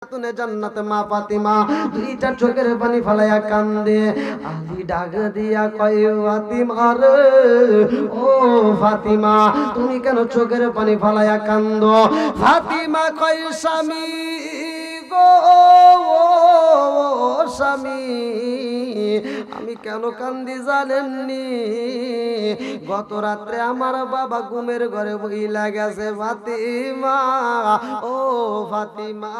খাতুনে জান্নাত মা ফাতিমা দুইটা চোখের পানি ফেলাইয়া কান্দে। আলী ডাক দিয়া কয় ফাতিমা রে ও ফাতিমা তুমি কেন চোখের পানি ফেলাইয়া কান্দো? ফাতিমা কয় স্বামী গো স্বামী আমি কেন কান্দি জানেননি? গত রাত্রে আমার বাবা ঘুমের ঘরে বইলা গেছে। ফাতিমা ও ফাতিমা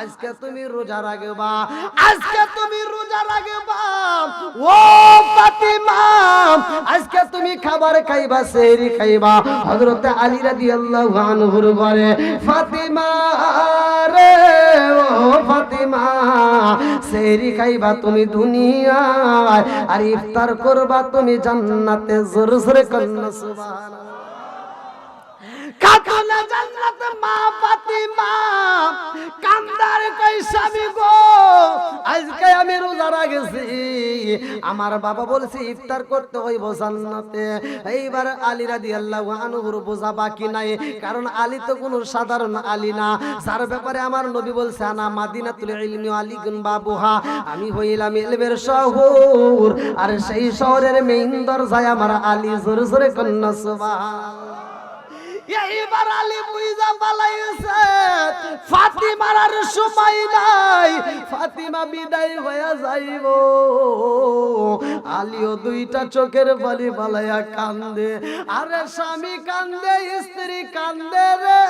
আজকে তুমি রোজা রাখবা, আজকে তুমি রোজা রাখবা। ও ফাতিমা আজকে তুমি খাবার খাইবা, সেহরি খাইবা। হযরত আলী রাদিয়াল্লাহু আনহুর ঘরে ফাতিমা রে ও ফাতিমা সেহরি খাইবা তুমি দুনিয়ায়, আর ইফতার করবা তুমি জান্নাতে। জোরে জোরে কন্না সুবহানাল্লাহ। খাতুনে জান্নাত মা ফাতিমা কান্দার কই স্বামী গো আজকে আমি রোজা রাখছি, আমার বাবা বলছে ইফতার করতে হইব জান্নাতে। এইবার আলী রাদিয়াল্লাহু আনহুর বোঝা বাকি নাই, কারণ আলী তো কোনো সাধারণ আলী না, যার ব্যাপারে আমার নবী বলছে আনা মাদিনাতুল ইলমি আলীগুন বাবুহা, আমি হইলাম ইলমের শহর, আর সেই শহরের মেইন দরজায় আমার আলী। জোরে জোরে কন্না সুবহানাল্লাহ। এইবার আলী বুইজা পালাইছে ফাতিমার আর সময় নাই, ফাতিমা বিদায় হয়ে যাইব। আলীও দুইটা চোখের পানি পালাইয়া কান্দে, আরে স্বামী কান্দে, স্ত্রী কান্দে রে।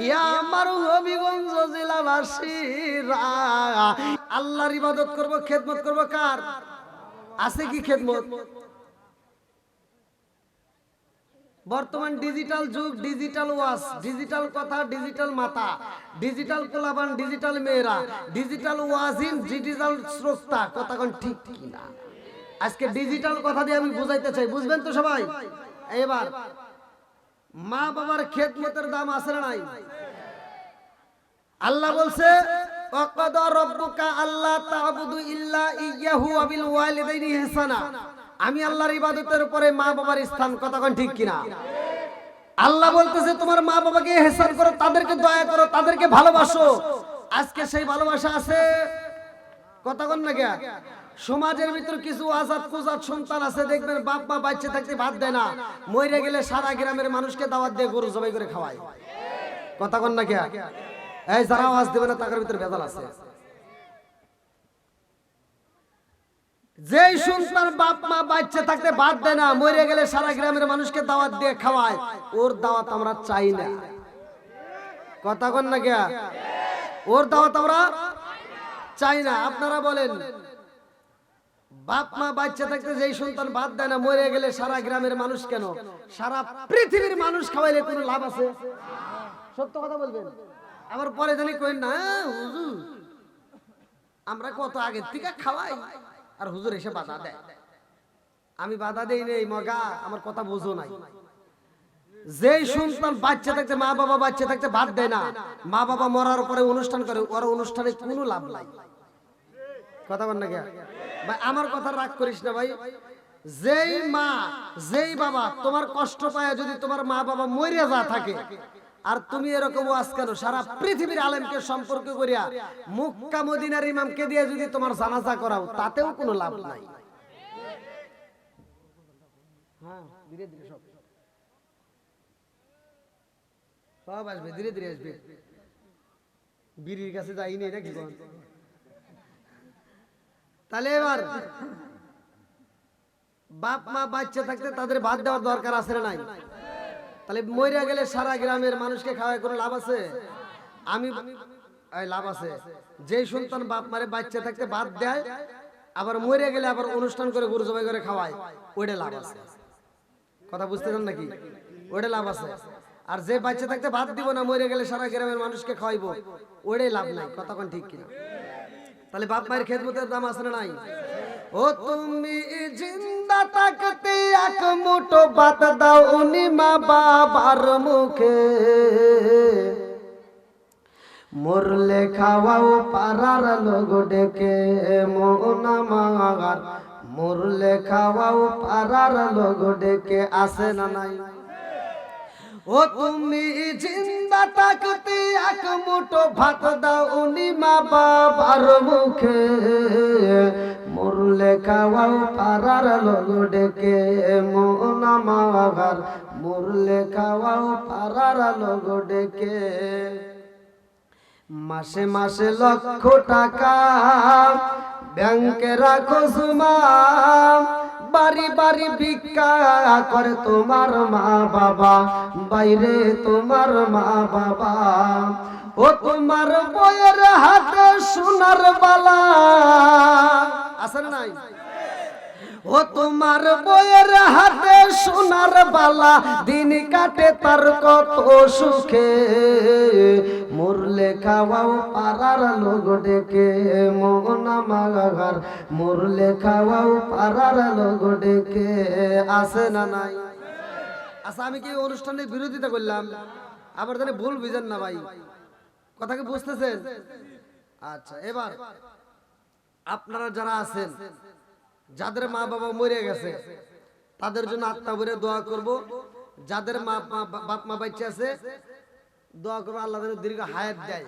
ইয়া আমার হবিগঞ্জ জেলাবাসীরা আল্লাহর ইবাদত করব, খেদমত করব কার? আছে কি খেদমত? বর্তমান ডিজিটাল যুগ, ডিজিটাল ওয়াজ, ডিজিটাল কথা, ডিজিটাল মাথা, ডিজিটাল কোলাবান, ডিজিটাল মেয়েরা, ডিজিটাল ওয়াজিন, ডিজিটাল শ্রোতা। কথা কোন ঠিক কিনা? আজকে ডিজিটাল কথা দিয়ে আমি বুঝাইতে চাই, বুঝবেন তো সবাই? এবার মা বাবার খেদমতের দাম আছে না নাই? আল্লাহ বলছে ওয়াকাদা রাব্বুকা আল্লা তা'বুদু ইল্লা ইয়্যাহু ওয়া বিল ওয়ালিদাইনি ইহসানা। আমি আল্লাহর ইবাদতের উপরে মা বাবার স্থান। কথা কোন ঠিক কিনা? আল্লাহ বলতেছে তোমার মা বাবাকে ইহসান করো, তাদেরকে দয়া করো, তাদেরকে ভালোবাসো। আজকে সেই ভালোবাসা আছে? কথা কোন না গিয়া? সমাজের ভিতর কিছু আজাদ কুজাত সন্তান আছে, দেখবেন বাপ মা বাচ্চা থাকতে ভাত দেয় না, মরে গেলে সারা গ্রামের মানুষকে দাওয়াত দিয়ে গরু জবাই করে খাওয়ায়। কথা কোন না গিয়া? এই যারা আওয়াজ দেবে না তাদের ভিতর ভেজাল আছে। যেই সন্তান বাপ মা বাচ্চা থাকতে ভাত দেয় না, মরে গেলে সারা গ্রামের মানুষকে দাওয়াত দিয়ে খাওয়ায়, ওর দাওয়াত আমরা চাই না। কথা কোন না গিয়া? ওর দাওয়াত আমরা চাই না। আপনারা বলেন, বাপ মা বাচ্চা থাকতে যেই সন্তান ভাত দেয় না, মরে গেলে সারা গ্রামের মানুষ কেন সারা পৃথিবীর মানুষ খাওয়াইলে কোনো লাভ আছে? সত্য কথা বলবেন। আবার পরে জানি কই না হুজুর আমরা কত আগে থেকে খাওয়াই, আর হুজুর এসে বাধা দেয়। আমি বাধা দেই নেই মগা, আমার কথা বুঝো নাই। যেই সন্তান বাচ্চা থাকতে, মা বাবা বাচ্চা থাকতে ভাত দেয় না, মা বাবা মরার পরে অনুষ্ঠান করে, ওর অনুষ্ঠানে কোনো লাভ নাই। কথা বল না কে ভাই? আমার কথা রাগ করিস না ভাই। যেই মা যেই বাবা তোমার কষ্ট পায়, যদি তোমার মা বাবা মরিয়া যা থাকে, আর তুমি এরকম ওয়াজ কেন সারা পৃথিবীর আলেমকে সম্পর্ক করিয়া মক্কা মদিনার ইমামকে দিয়ে যদি তোমার জানাজা করাও, তাতেও কোনো লাভ নাই। হ্যাঁ, ধীরে ধীরে সব আসবে, ধীরে ধীরে আসবে। বিড়ির কাছে যাইনি নাকি? তাহলে এবার বাপ মা বাচ্চা থাকতে তাদের ভাত দেওয়ার দরকার আছে না নাই? তাহলে মরিয়া গেলে সারা গ্রামের মানুষকে খাওয়ায় কোনো লাভ আছে? আমি লাভ আছে। যে সন্তান বাপ মারে বাচ্চা থাকতে ভাত দেয়, আবার মরিয়া গেলে আবার অনুষ্ঠান করে গরু জবাই করে খাওয়ায়, ওইটা লাভ আছে। কথা বুঝতে চান নাকি? ওইটা লাভ আছে। আর যে বাচ্চা থাকতে ভাত দিব না, মরিয়া গেলে সারা গ্রামের মানুষকে খাওয়াইবো, ওইটাই লাভ নাই। কথা কোন ঠিক কিনা? তাহলে বাপ মায়ের খেদমতের দাম আছে না নাই? ও তুমি জিন্দা থাকতে এক মুঠো ভাত দাও উনি মা বাবার মুখে, মরলে খাওয়াও পাড়ার লোক ডেকে। মন আমার মরলে খাওয়াও পাড়ার লোক ডেকে, আছে না নাই? ও তুমি জিন্দা থাকতে এক মুঠো ভাত দাও উনি মা বাবার মুখে, মরলে খাওয়াও পাড়ার লোক ডেকে, মন আমার মরলে খাওয়াও পাড়ার লোক ডেকে। মাসে মাসে লক্ষ টাকা ব্যাংকে রাখো জমা, বাড়ি বাড়ি ভিক্ষা করে তোমার মা বাবা, বাইরে তোমার মা বাবা। ও তোমার বইয়ের হাতে সোনার বালা আছে না নাই? ও তোমার বইয়ের হাতে সোনার বালা, দিন কাটে তার কত সুখে, মরলে খাওয়াও পাড়ার লোক ডেকে, মন আমার মরলে খাওয়াও পাড়ার লোক ডেকে। আছে না নাই? আচ্ছা, আমি কি অনুষ্ঠানের বিরোধিতা করলাম? আবার জানি ভুল বুঝেন না ভাই, কথা কি বুঝতেছেন? আচ্ছা, এবার আপনারা যারা আছেন, যাদের মা বাবা মরে গেছে তাদের জন্য আত্মা ভরে দোয়া করব। যাদের বাপ মা বাচ্চা আছে দোয়া করবো আল্লাহ যেন দীর্ঘ হায়াত দেয়।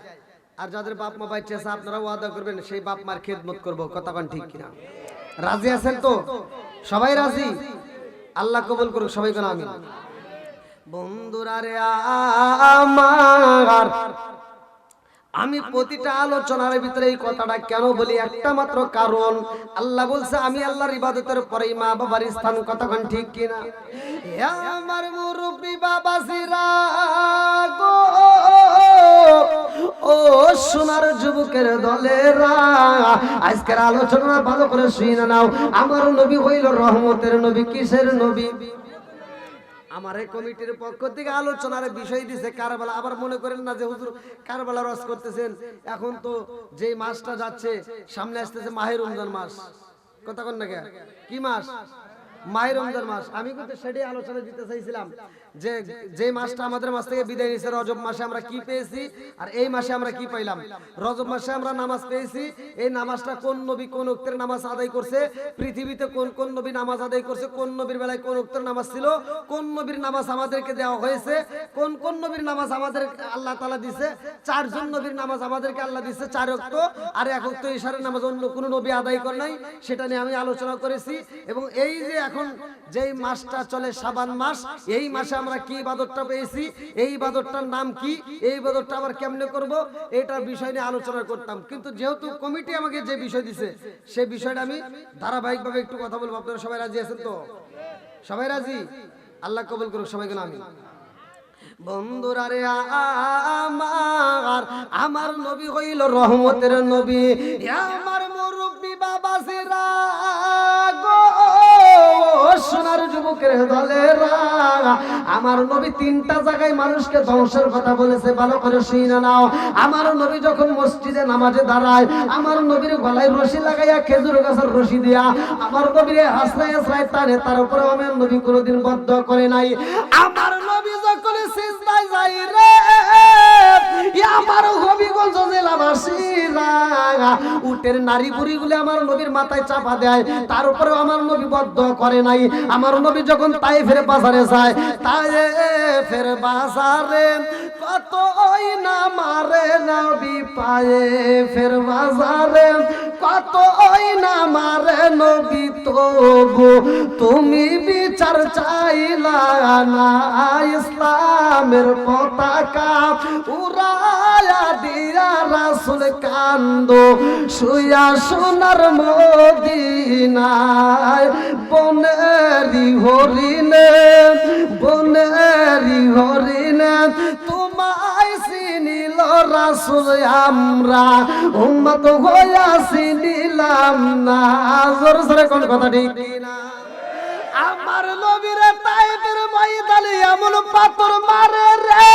আর যাদের বাপ মা বাচ্চা আছে আপনারা ওয়াদা করবেন সেই বাপ মার খেদমত করব। কথা কোন ঠিক কিনা? রাজি আছেন তো? সবাই রাজি? আল্লাহ কবুল করুক, সবাই কোন আমিন। বন্ধুরা রে আমার, আমি প্রতিটা আলোচনার ভিতরে এই কথাটা কেন বলি? একটা মাত্র কারণ, আল্লাহ বলছে আমি আল্লাহর ইবাদতের পরে মা বাবার স্থান। কতক্ষণ ঠিক কিনা? আমার মুরব্বী বাবাজিরা গো, ও সোনার যুবকের দলেরা, আজকের আলোচনা ভালো করে শুনে নাও। আমার নবী হইল রহমতের নবী। কিসের নবী? আমার এই কমিটির পক্ষ থেকে আলোচনার বিষয় দিছে কারবালা। আবার মনে করেন না যে হুজুর কারবালা রস করতেছেন। এখন তো যেই মাসটা যাচ্ছে সামনে আসতেছে মাহে রমজান মাস। কথা কন না, কি মাস? মাহে রমজান মাস। আমি কিন্তু সেটাই আলোচনা দিতে চাইছিলাম যে যে মাসটা আমাদের মাস থেকে বিদায় নিয়েছে, রজব মাসে আমরা কি পেয়েছি আর এই মাসে আমরা কি পাইলাম। রজব মাসে আমরা নামাজ পেয়েছি, এই নামাজটা কোন নবী কোন ওয়াক্তের নামাজ আদায় করছে, পৃথিবীতে কোন কোন নবী নামাজ আদায় করছে, কোন নবীর বেলায় কোন ওয়াক্তের নামাজ ছিল, কোন নবীর নামাজ আমাদেরকে দেওয়া হয়েছে, কোন কোন নবীর নামাজ আমাদের আল্লাহ তাআলা দিয়েছে। চারজন নবীর নামাজ আমাদেরকে আল্লাহ দিয়েছে, 4 ওয়াক্ত, আর 1 ওয়াক্ত ইশারের নামাজ অন্য কোন নবী আদায় করে নাই। সেটা নিয়ে আমি আলোচনা করেছি। এবং এই যে এখন যেই মাসটা চলে শাবান মাস, এই মাসে আমরা কি ইবাদতটা পেয়েছি, এই ইবাদতটার নাম কি, এই ইবাদতটা আবার কেমনে করব, এটার বিষয় নিয়ে আলোচনা করতাম। কিন্তু যেহেতু কমিটি আমাকে যে বিষয় দিছে সেই বিষয়টা আমি ধারাবাহিকভাবে একটু কথা বলবো। আপনারা সবাই রাজি আছেন তো? সবাই রাজি? আল্লাহ কবুল করুক, সবাইকে আমিন। বন্ধুরা রে আমার, আমার নবী হইল রহমতের নবী। আমার মুরব্বী বাবাজিরা গো, সোনার যুবকের দলেরা, আমার নবী 3টা জায়গায় মানুষকে ধ্বংসের কথা বলেছে। ভালো করে শুনে নাও। আমার নবী যখন মসজিদে নামাজে দাঁড়ায়, আমার নবীর গলায় রশি লাগাইয়া, খেজুর গাছের রশি দিয়া আমার নবীর হাসরায় হাসরায় টানে, তার উপরে আমার নবী কোনোদিন বদ্ধ করে নাই। আমার নবী যখন সিজদায় যায় রে, আমার হবিগঞ্জ জেলাবাসীরা উটের নারী বুড়িগুলো আমার নবীর মাথায় চাপা দেয়, তার উপরেও আমার নবী বদ্ধ করে নাই। আমার নবী যখন তায়েফের বাজারে যায়, তায়েফের বাজারে কত ওই না মারে নবী, পায়েফের বাজারে কত ওই না মারে নবী, তবু তুমি বিচার চাইলা না, ইসলামের পতাকা উড়ায়া দিয়া রাসূল কান্দো শুয়া সোনার মদিনায়। বনেরি হরিণে, বনেরি হরিণে তোমায় চিনিল রাসূল, আমরা উম্মত হইয়া চিনিলাম না। জোরে জোরে কোন কথা ঠিক না? আমার নবীর তায়েফের ময়দানে এমন পাথর মারে রে,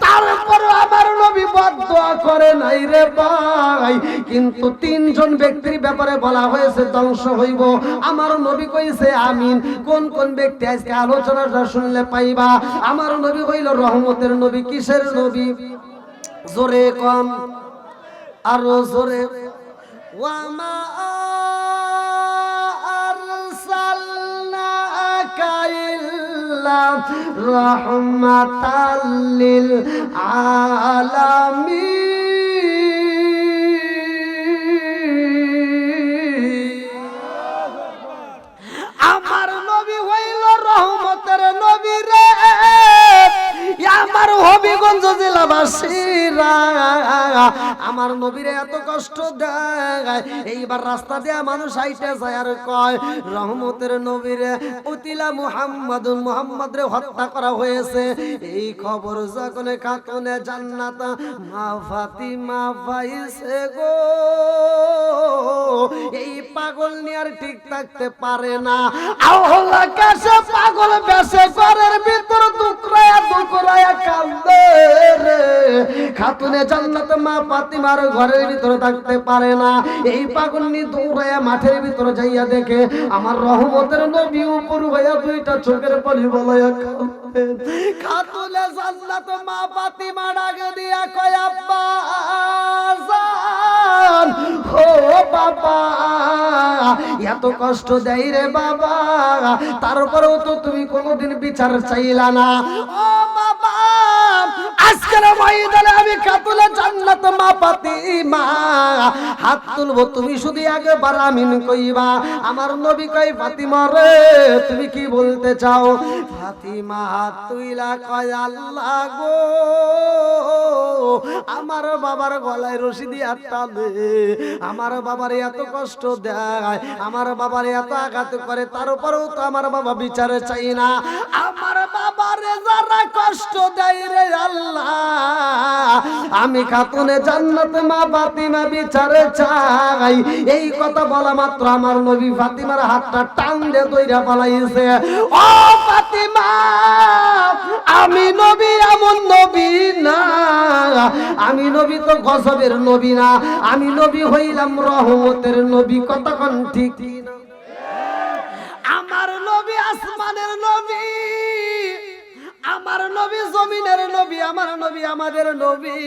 তারপর আমার নবী বদদোয়া করে নাই রে ভাই। কিন্তু 3 জন ব্যক্তির ব্যাপারে বলা হয়েছে ধ্বংস হইব, আমার নবী কইছে আমিন। কোন কোন ব্যক্তি আজকে আলোচনাটা শুনলে পাইবা। আমার নবী হইল রহমতের নবী। কিসের নবী? জোরে কম, আরো জোরে। ওয়ামা রাসূলাল্লাহ রাহমাতাল লিল আলামিন। আমার নবী হইল রহমতের নবী রে, আমার হবিগঞ্জ জেলাবাসীরা আমার নবীরে এত কষ্ট দেয়। এইবার রাস্তা দেয়া মানুষ আইতে যায় আর কয় রহমতের নবীরে উতিলা মুহাম্মদ রে হত্যা করা হয়েছে। এই খবর যখন খাতুনে জান্নাত মা ফাতিমা পাইছে গো, এই পাগল নিয়ে আর ঠিক থাকতে পারে না। আল্লাহ কাছে পাগল বেশে ঘরের ভিতর টুকরায়া টুকরায়া কাঁদে রে। খাতুনে জান্নাত মা ফাতিমার ঘরের ভিতরে থাকতে পারে না। এই পাগল নিয়ে দৌড়ায়া মাঠের ভিতরে যাইয়া দেখে আমার রহমতের নবী উপর হইয়া দুইটা চোখের পানি বলাইয়া কাঁদে। খাতুনে জান্নাত মা ফাতিমা ডাক দিয়া কয় আব্বা জান, ও বাবা এত কষ্ট দেয় রে বাবা, তারপরেও তো তুমি কোনোদিন বিচার চাইলা না। ও বাবা আজকের ময়দানে আমি খাতুনে জান্নাত মা ফাতিমা হাত তুলবো, তুমি শুধু একবার আমিন কইবা। আমার নবী কয় ফাতিমা রে তুমি কি বলতে চাও? ফাতিমা হাত তুইলা কয় আল্লাহ গো, আমার বাবার গলায় রশি দিয়া টানে, আমার বাবার এত কষ্ট দেয়, আমার বাবার এত আঘাত করে, তারপরেও তো আমার বাবা বিচারে চাই না। আমার বাবারে যারা কষ্ট দেয় রে আল্লাহ, আমি খাতুনে জান্নাত মা ফাতিমা বিচারে চাই। এই কথা বলা মাত্র আমার নবী ফাতিমার হাতটা টান দিয়ে দইরা পালাইছে। ও ফাতিমা আমি নবী এমন নবী না, আমি নবী তো গজবের নবী না, আমি নবী হইলাম রহমতের নবী। কতক্ষণ ঠিক না? আমার নবী আসমানের নবী, আমার নবী জমিনের নবী, আমার নবী আমাদের নবী,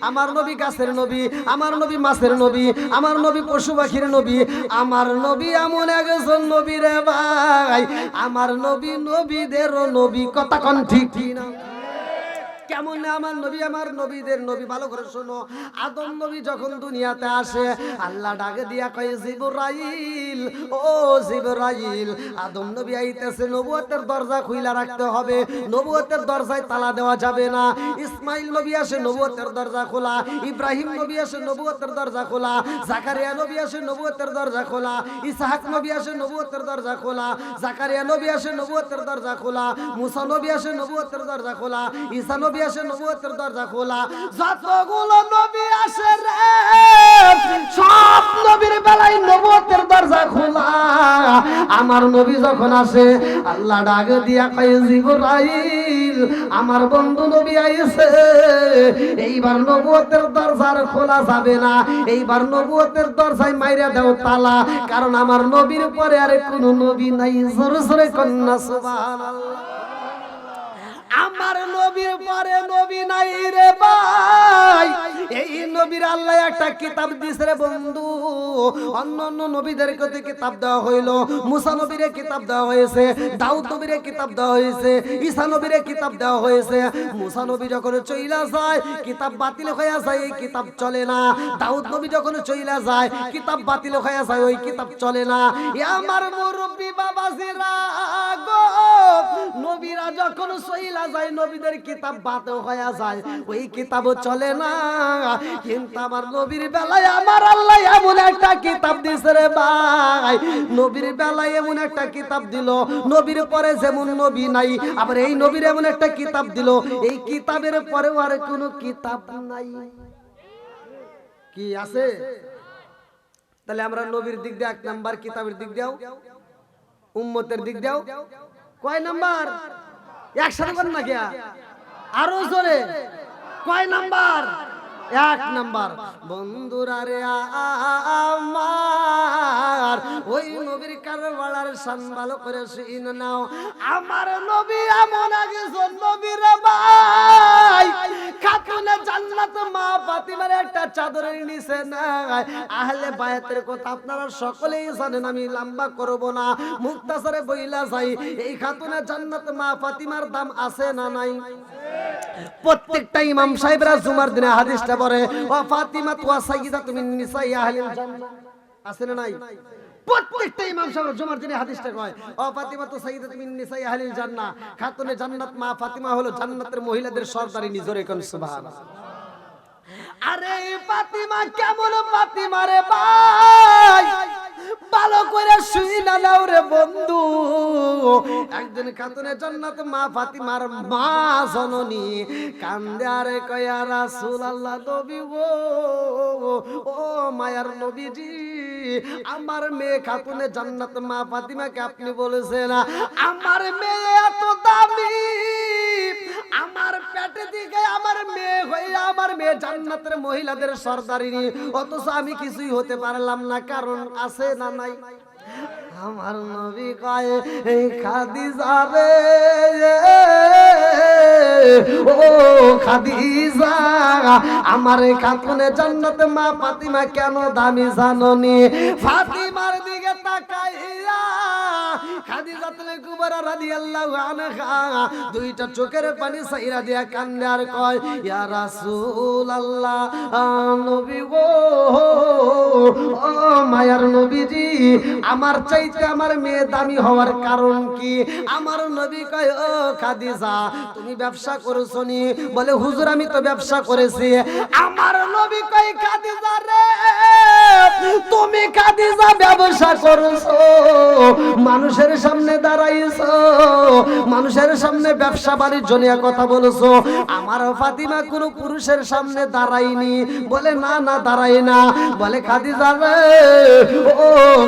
আমার নবী গাছের নবী, আমার নবী মাছের নবী, আমার নবী পশু পাখির নবী, আমার নবী এমন একজন নবী রে ভাই, আমার নবী নবীদেরও নবী। কতক্ষণ ঠিক না? কেমন আমার নবী আমার নবীদের নবী? ভালো করে শোনো। আদম নবী যখন দুনিয়াতে আসে আল্লাহ ডাকে দিয়া কয় জিবরাইল, ও জিবরাইল আদম নবী আইতেছে, নবুয়তের দরজা খুইলা রাখতে হবে, নবুয়তের দরজায় তালা দেওয়া যাবে না। ইসমাইল নবী আসে নবুয়তের দরজা খোলা, ইব্রাহিম নবী আসে নবুয়তের দরজা খোলা, জাকারিয়া নবী আসে নবুয়তের দরজা খোলা, ইসহাক নবী আসে নবুয়তের দরজা খোলা, জাকারিয়া নবী আসে নবুয়তের দরজা খোলা, মুসা নবী আসে নবুয়তের দরজা খোলা, ঈসা নবী আসে নবুয়তের দরজা খোলা। যতগুলো নবী আসে রে সব নবীর বেলায় নবুয়তের দরজা খোলা। আমার নবী যখন আসে আল্লাহ ডাক দিয়া কয় জিবরাইল আমার বন্ধু নবী আইছে, এইবার নবুয়তের দরজা খোলা যাবে না, এইবার নবুয়তের দরজায় মাইরা দাও তালা, কারণ আমার নবীর পরে আর কোনো নবী নাই। জোরে জোরে কন্যা সুবহানাল্লাহ। আমার নবীর পরে নবী নাই রে ভাই। এই নবীর আল্লাহ একটা কিতাব দিয়েছে রে বন্ধু। অন্যান্য নবীদেরকে তো কিতাব দেওয়া হইলো, মুসা নবীরে কিতাব দেওয়া হয়েছে, দাউদ নবীরে কিতাব দেওয়া হয়েছে, ঈসা নবীরে কিতাব দেওয়া হয়েছে। মুসা নবী যখন চইলা যায় কিতাব বাতিল হয়ে যায়, এই কিতাব চলে না। দাউদ নবী যখন চইলা যায় কিতাব বাতিল হয়ে যায়, ওই কিতাব চলে না। আমার মুরব্বি বাবাজিরা গো, নবীরা যখন চইলা যায় নবীদের কিতাব বাতিল হয়ে যায়, ওই কিতাবও চলে না। কিন্তু আমার নবীর বেলায় আমার আল্লাহ এমন একটা কিতাব দিয়েছে রে ভাই, নবীর বেলায় এমন একটা কিতাব দিল, নবীর পরে যেমন নবী নাই, আবার এই নবীর এমন একটা কিতাব দিল, এই কিতাবের পরেও আর কোনো কিতাব নাই। কি আছে? তাহলে আমরা নবীর দিক দিয়ে এক নাম্বার, কিতাবের দিক দিয়েও, উম্মতের দিক দিয়েও কয় নাম্বার? একসাথে করেন না গিয়া আরো জোরে কয় নাম্বার? এক নাম্বার বন্ধুরা রে আমার ওই নবীর কারবালার শান ভালো করে শুনে নাও। আমার নবী এমন একজন নবী রে ভাই, খাতুনে জান্নাত মা ফাতিমার একটা চাদরের নিচে নাই। আহলে বায়াতের কথা আপনারা সকলেই জানেন, আমি লম্বা করব না, মুক্তাসারে বইলা যাই। এই খাতুনে জান্নাত মা ফাতিমার দাম আছে না নাই? প্রত্যেকটা ইমাম সাহেবরা জুমার দিনে হাদিসটা পড়ে, ওয়া ফাতিমা ওয়া সাইয়্যিদাতু মিন নিসাই আহলিল জান্নাহ, আছে না নাই? প্রত্যেকটা ইমাম সাহেব জুমার দিনে হাদিসটা কয়, ওয়া ফাতিমা তু সাইয়্যিদাতু মিন নিসাই আহলিল জান্নাহ, খাতুনে জান্নাত মা ফাতিমা হলো জান্নাতের মহিলাদের সরদারিনী। জোরে কোন সুবহানাল্লাহ। আরে ফাতিমা কেমন ফাতিমা রে ভাই, ভালো করে শুইনা নাও রে বন্ধু। একদিন খাতুনে জান্নাত মা ফাতিমার মা জননী কান্দে আর কয়, ইয়া রাসূলুল্লাহ, নবী গো, ও মায়ার নবীজি, আমার মেয়ে খাতুনে জান্নাত মা ফাতিমাকে আপনি বলেছেন আমার মেয়ে এত দামি, আমার পেটে দিকে আমার মেয়ে হয়ে আমার মেয়ে জান্নাতের মহিলাদের সরদারিনী, অথচ আমি কিছুই হতে পারলাম না, কারণ আছে না নাই? আমার নবী কয়, এই খাদিজা রে, ও খাদিজা, আমার খাতুনে জান্নাত মা ফাতিমা কেন দামি জাননি? ফাতিমার দিকে তাকাইয়া খাদিজাতুল কুবরা রাদিয়াল্লাহু আনহা দুইটা চোখের পানি সাইরা দিয়া কান্দে আর কয়, ইয়া রাসূলুল্লাহ, নবী গো, ও মায়ার নবীজি, আমার চাইতে আমার মেয়ে দামি হওয়ার কারণ কি? আমার নবী কয়, ও খাদিজা, তুমি ব্যবসা করেছো নি? বলে, হুজুর আমি তো ব্যবসা করেছি। আমার নবী কয়, খাদিজা রে, তুমি খাদিজা ব্যবসা করেছো, মানুষের সামনে দাঁড়াইছো, মানুষের সামনে ব্যবসা বাণিজ্য নিয়ে কথা বলেছো, আমার ফাতিমা কোনো পুরুষের সামনে দাঁড়ায়নি। বলে, না না দাঁড়াই না। বলে, খাদিজা রে, ও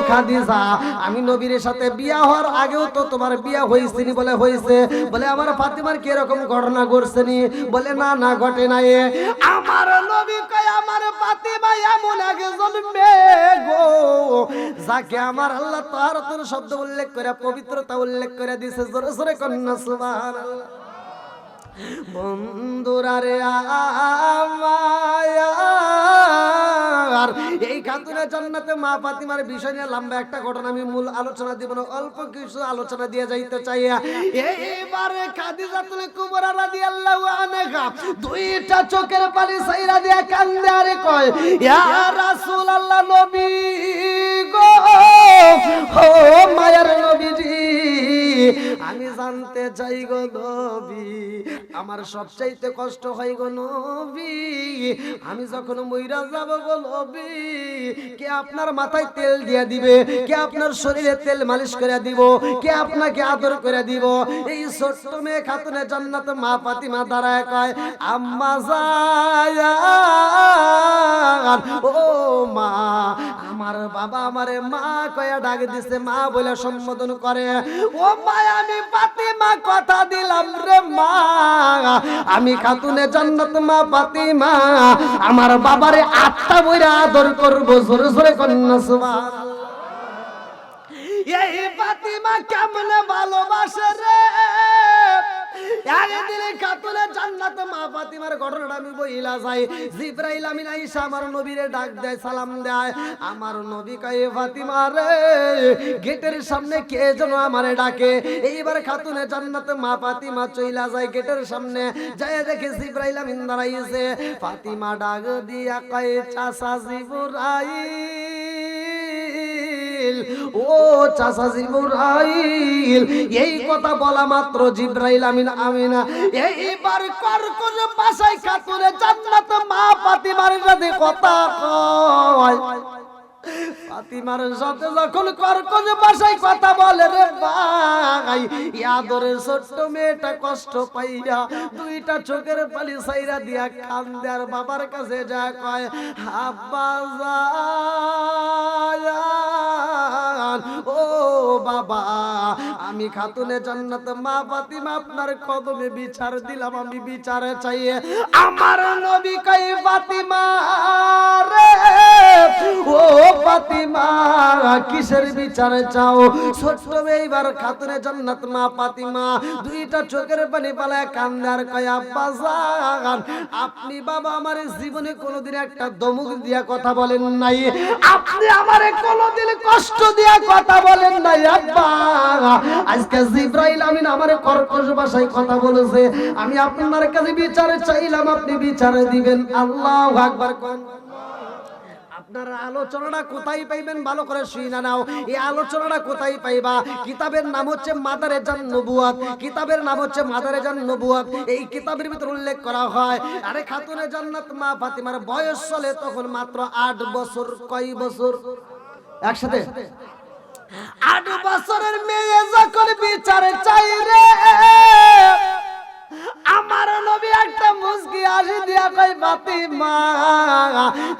খাদিজা, আমি নবীর সাথে বিয়া হওয়ার আগেও তো তোমার বিয়া হয়েছিনি? বলে, হয়েছে। বলে, আমার ফাতিমার কি এরকম ঘটনা ঘটছেনি? বলে, না না ঘটে নাই। আমার নবী কয়, আমার ফাতিমা এমন একজন মেয়ে গো, যাকে আমার আল্লাহ তাআলার শব্দ উল্লেখ করে পবিত্রতা উল্লেখ করে দিয়েছে। জোরে জোরে কন্যা সুবহানাল্লাহ। বন্ধুরা রে আমার, এই খাতুনে জান্নাতে মা ফাতিমার বিষয় নিয়ে লম্বা একটা ঘটনা, আমি মূল আলোচনা দিব না, অল্প কিছু আলোচনা দিয়ে যাইতে চাই। এইবারে খাদিজাতুল কুবরা রাদিয়াল্লাহু আনহা দুইটা চোখের পানি সাইরা দিয়া কান্দে আর কয়, ইয়া রাসূলুল্লাহ, নবী গো, ও মায়ার নবীজি, আমি জানতে চাই গো নবী, আমার সবচাইতে কষ্ট হয় গো নবী, আমি যখন মইরা যাব গো নবী, কে আপনার মাথায় তেল দিয়ে দিবে? কে আপনার শরীরে তেল মালিশ করে দিব? কে আপনাকে আদর করে দিব? এই ছোট্ট মেয়ে খাতুনে জান্নাত মা ফাতিমা দাঁড়ায় কয়, আম্মা জান, ও মা, আমার বাবা আমারে মা কয়া ডাক দিছে, মা বলে সম্বোধন করে। ও মা, আমি ফাতিমা কথা দিলাম রে মা, আমি খাতুনে জান্নাত মা ফাতিমা আমার বাবারে আত্মা বইরা আদর করব। জোরে জোরে কন্যা সুবহানাল্লাহ। এই ফাতিমা কেমনে ভালোবাসে রে, একদিন খাতুনে জান্নাত মা ফাতিমার ঘটনাটা আমি বইলা যাই। জিবরাইল আমিন আয়েশা আমার নবীরে ডাক দেয়, সালাম দেয়। আমার নবী কয়, ফাতিমা রে, গেটের সামনে কে যেন আমারে ডাকে। এইবার খাতুনে জান্নাত মা ফাতিমা চইলা যায় গেটের সামনে, যায় দেখে জিবরাইল আমিন দাঁড়াইছে। ফাতিমা ডাক দিয়া কয়, চাচা জিবরাইল, ও চাচা জিবরাইল। এই কথা বলা মাত্র জিবরাইল আমিন আমিনা এইবার কর্কশ ভাষায় খাতুনে জান্নাত মা ফাতিমার সাথে কথা কয়। ফাতিমার সাথে যখন কর্কশ ভাষায় কথা বলে রে ভাই, আদরের ছোট্ট মেয়েটা কষ্ট পাইয়া দুইটা চোখের পানি সাইরা দিয়া কান্দে আর বাবার কাছে যা কয়, আব্বা জান, ও বাবা, আমি খাতুনে জান্নাত মা ফাতিমা আপনার কদমে বিচার দিলাম, আমি বিচার চাই। আমার নবী কই ফাতিমা রে, ও ফাতিমা কিসের বিচার চাও? ছোট্ট এইবার খাতুনে জান্নাত মা ফাতিমা দুইটা চোখের পানি পালায় কান্দার কয় আব্বা জান, আপনি বাবা আমার জীবনে কোনোদিন একটা দমক দিয়া কথা বলেন নাই, আপনি আমারে কোনোদিন কষ্ট দিয়া কথা বলেন নাই আব্বা। আজকে জিবরাইল আমিন আমারে কর্কশ ভাষায় কথা বলেছে, আমি আপনার কাছে বিচার চাইলাম, আপনি বিচার দিবেন। আল্লাহু আকবার কোন। আপনারা আলোচনাটা কোথায় পাইবেন ভালো করে শুনে নাও। এই আলোচনাটা কোথায় পাইবা? কিতাবের নাম হচ্ছে মাদারেজান নবুয়াত, কিতাবের নাম হচ্ছে মাদারেজান নবুয়াত। এই কিতাবের ভিতর উল্লেখ করা হয়, আরে খাতুনে জান্নাত মা ফাতিমার বয়স চলে তখন মাত্র 8 বছর। কয় বছর? একসাথে 8 বছরের মেয়ে যখন বিচারে চাই রে, আমার নবী একটা মুস্কি হাসি দিয়া কয় ফাতিমা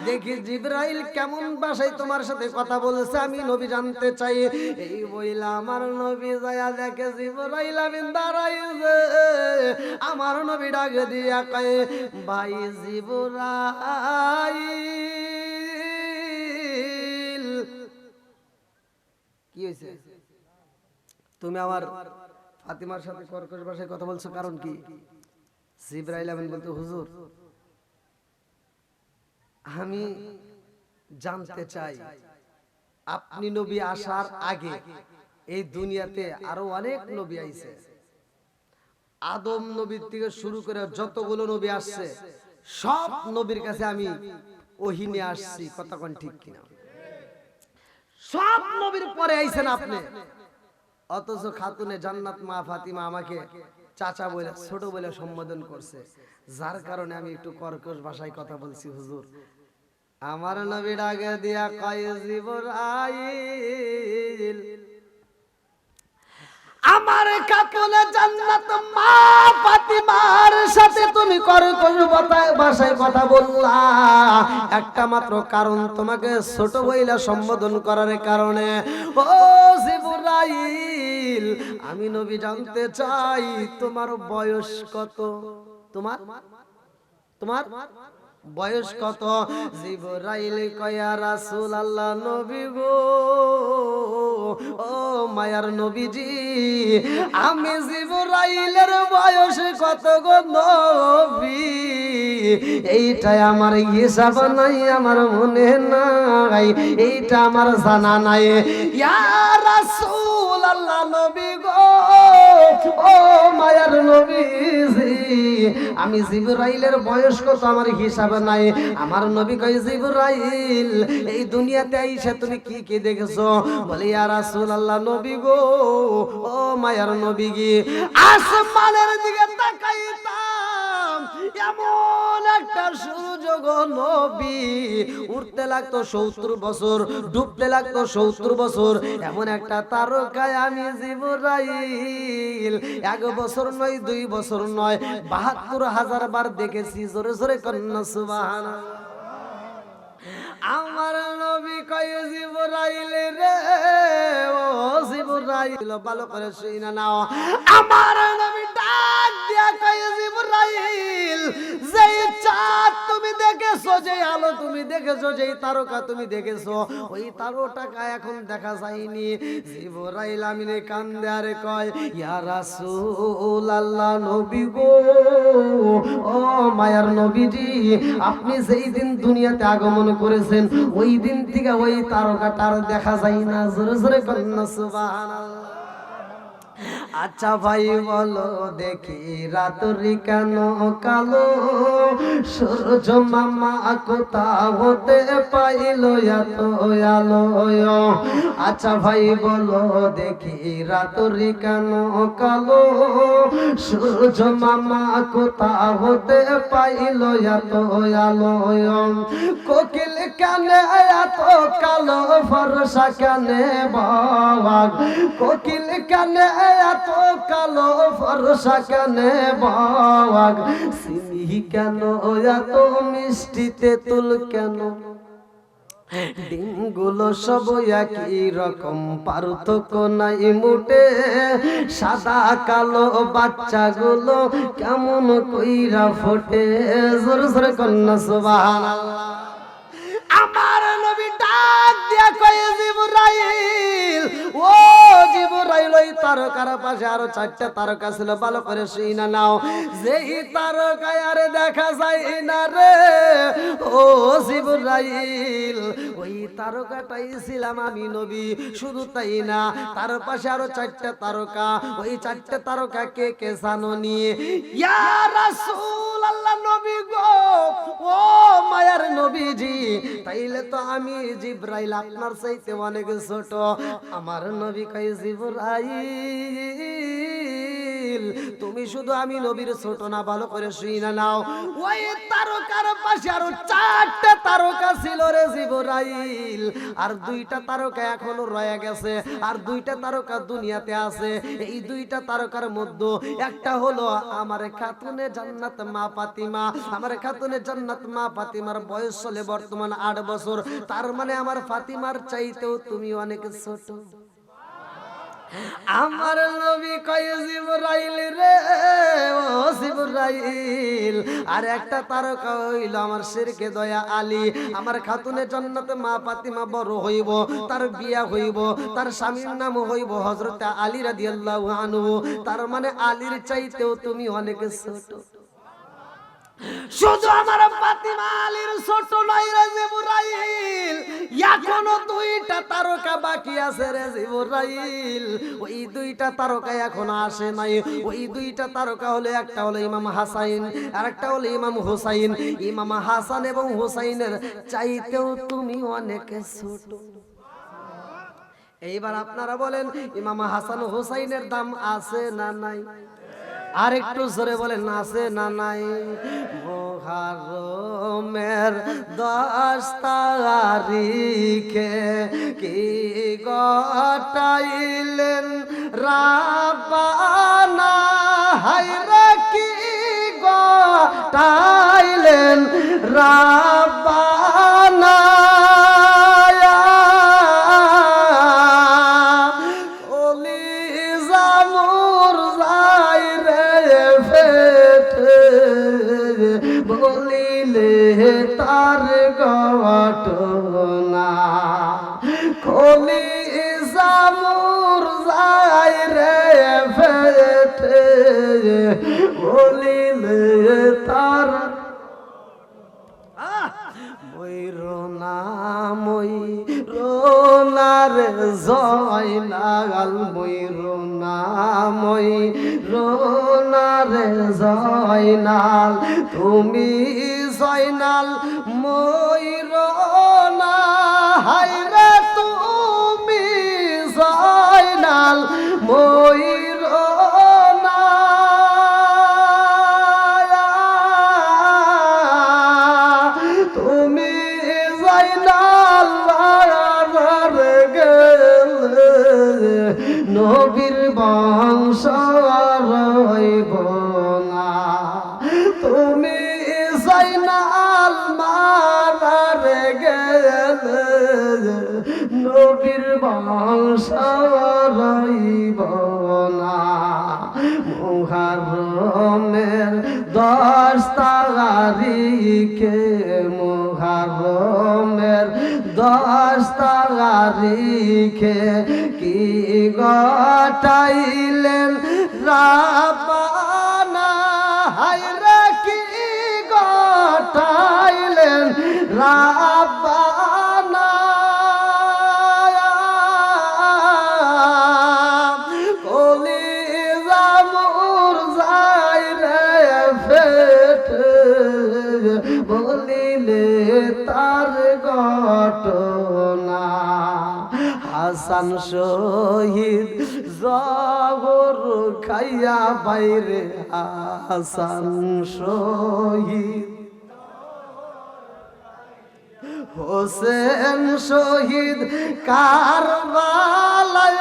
দেখি জিবরাইল কেমন ভাষায় তোমার সাথে কথা বলেছে, আমি নবী জানতে চাই। এই বইলা আমার নবী যায়া দেখে জিবরাইল আমিন দাঁড়াইছে, আমার নবী ডাক দিয়া কয় ভাই জিবরাইল, কি হইছে? তুমি আমার ফাতিমার সাথে কর্কশ ভাষায় কথা বলছো, কারণ কি? জিবরাইল আমিন বলতে হুজুর আমি জানতে চাই আপনি নবী আসার আগে এই দুনিয়াতে আরো অনেক নবী আইছে, আদম নবীর থেকে শুরু করে যতগুলো নবী আসছে সব নবীর কাছে আমি ওহী নিয়ে আসছি, কথা কোন ঠিক কিনা? সব নবীর পরে আইছেন আপনি, অথচ খাতুনে জান্নাত মা ফাতিমা আমাকে চাচা বলে ছোট বলে সম্বোধন করছে, যার কারণে আমি একটু কর্কশ ভাষায় কথা বলছি। হুজুর আমার নবী ডাকে দিয়া কয় জিবরাইল, আমার খাতুনে জান্নাত মা ফাতিমার সাথে তুমি কর্কশ ভাষায় কথা বললা একটা মাত্র কারণ, তোমাকে ছোট বইলা সম্বোধন করার কারণে। ও জিবরাইল, আমি নবী জানতে চাই তোমার বয়স কত? তোমার তোমার বয়স কত? জিবরাইল কয় ইয়া রাসূলুল্লাহ, নবী গো, ও মায়ার নবীজি, আমি জিবরাইলের বয়স কত গো নবী, এইটাই আমার হিসাব নাই, আমার মনে নাই, এইটা আমার জানা নাই। ইয়া রাসূলুল্লাহ, নবী গো, ও মায়ার নবীজি, আমি জিবরাইলের বয়স কত আমার হিসাব নাই। আমার নবী কয় জিবরাইল, এই দুনিয়াতে আইসা তুমি কি কি দেখেছো? বলে ইয়া রাসূলুল্লাহ, নবী গো, ও মায়ার নবী গি, আসমানের দিকে তাকাইতাম, এমন একটা সূর্য গো নবী, উঠতে লাগতো 70 বছর, ডুবতে লাগতো 70 বছর, এমন একটা তারকায় আমি জিবরাইল 1 বছর নয় 2 বছর নয় 72,000 বার দেখেছি। জোরে জোরে কন্যা সুবহানাল্লাহ। আমার নবী কয় জিবরাইল রে, ও জিবরাইল, ভালো করে শুনে নাও। আমার নবী ডাক দিয়া কয় জিবরাইল, যেই চাঁদ তুমি দেখেছো, যেই আলো তুমি দেখেছো, যেই তারকা তুমি দেখেছো, ওই তারকাটা এখন দেখা যায়নি। জিবরাইল আমিনে কান্দে আর কয় ইয়া রাসূলুল্লাহ, নবী গো, ও মায়ার নবীজি, আপনি যেই দিন দুনিয়াতে আগমন করেছেন ওই দিন থেকে ওই তারকাটার দেখা যায় না। জোরে জোরে কন্যা সুবহানাল্লাহ। আচ্ছা ভাই বলো দেখি রাত্রি কেন কালো, সূর্য মামা কোথা হতে পাইল এত আলো? আচ্ছা ভাই বলো দেখি রাত্রি কেন কালো, সূর্য মামা কোথা হতে পাইল এত আলো? কোকিল কানে এত কালো, ফর্সা কানে বাগ, কোকিল কানে এত কালো, ফর্সা কানে বাগ, সিমি কেন এত মিষ্টি, তেঁতুল কেন ডিমগুলো সব একই রকম, পার্থক্য নাই মুটে। সাদা কালো বাচ্চাগুলো কেমন কইরা ফোটে। জোরে জোরে কন্যা সুবহানাল্লাহ। আমার নবী ডাক দিয়া কয়, জিবরাইল, ও জিবরাইল, ওই তারকার পাশে আরো 4টা তারকা ছিল, ভালো করে শুইনা নাও। যেই তারকায় আরে দেখা যায় না রে ও জিবরাইল, ওই তারকাটাই ছিলাম আমি নবী। শুধু তাই না, তার পাশে আরো 4টা তারকা। ওই 4টা তারকা কে কে জানো নিয়ে? ইয়া রাসূলুল্লাহ, নবী গো, ও মায়ার নবীজি, তাইলে তো আমি জিবরাইল আপনার চাইতে অনেক ছোট। আমার নবী কয়, জিবরাইল, তুমি শুধু আমি নবীর ছোট না, ভালো করে শুইনা নাও। ওই তারকার পাশে আরো 4টা তারকা ছিল রে জিবরাইল, আর 2টা তারকা এখনো রয়ে গেছে, আর 2টা তারকা দুনিয়াতে আছে। এই 2টা তারকার মধ্যে একটা হলো আমার খাতুনে জান্নাত মা ফাতিমা। আমার খাতুনে জান্নাত মা ফাতিমার বয়স চলে বর্তমান 8 বছর। তার মানে আমার ফাতিমার চাইতেও তুমি অনেক ছোট। আমার নবী কয়, জিবরাইল রে, ও জিবরাইল, আর একটা তারকা হইল আমার শিরকে দয়া আলী। আমার খাতুনে জান্নাতে মা ফাতিমা বড় হইব, তার বিয়া হইব, তার স্বামীর নাম হইব হযরত আলী রাদিয়াল্লাহু আনহু। তার মানে আলীর চাইতেও তুমি অনেক ছোট। শুধু আমার ফাতিমা আলীর ছোট নয় রে জিবরাইল, এখনো 2টা তারকা বাকি আছে রে জিবরাইল। ওই 2টা তারকা এখনো আসে নাই। ওই 2টা তারকা হলো, একটা হলো ইমাম হাসান, আর একটা হলো ইমাম হুসাইন। ইমাম হাসান এবং হুসাইনের চাইতেও তুমি অনেক ছোট। এইবার আপনারা বলেন, ইমাম হাসান হুসাইনের দাম আছে না নাই? আর একটু জোরে বলেন, আছে না নাই? মুহররমের 10 তারিখে কি গটাইলেন রাব্বানা, হায়রে কি গটাইলেন রাব্বানা। বলিলে তার ঘটনা, খলি জামুর যাই রে ফেটে, বলিলে তার ময়ূরনা ময়ূরনার জয়নাল, ময়ূরনার জয়নাল, তুমি জয়নাল ময়ূরনা, হায়রে তুমি জয়নাল ময়ূরনা। তুমি জয়নাল গেলে নবীর বংশ রইব না। তুমি জয়নাল মারার গেলে নবীর বংশ রইব না। মুহররমের 10 তারিখে, মুহররমের 10 তারিখে কি গটাইলেন রাব্বানা, হায়রে কি গটাইলেন রাব্বানা। কলিজা মোর যাই রে ফেটে, বলিলে তার ঘটনা। হাসান শহীদ জগর খাইয়া বাইরে, হাসান শহীদ, হোসেন শহীদ কারবালায়,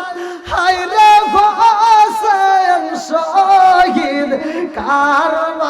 হায়রে হোসেন শহীদ কারবালায়।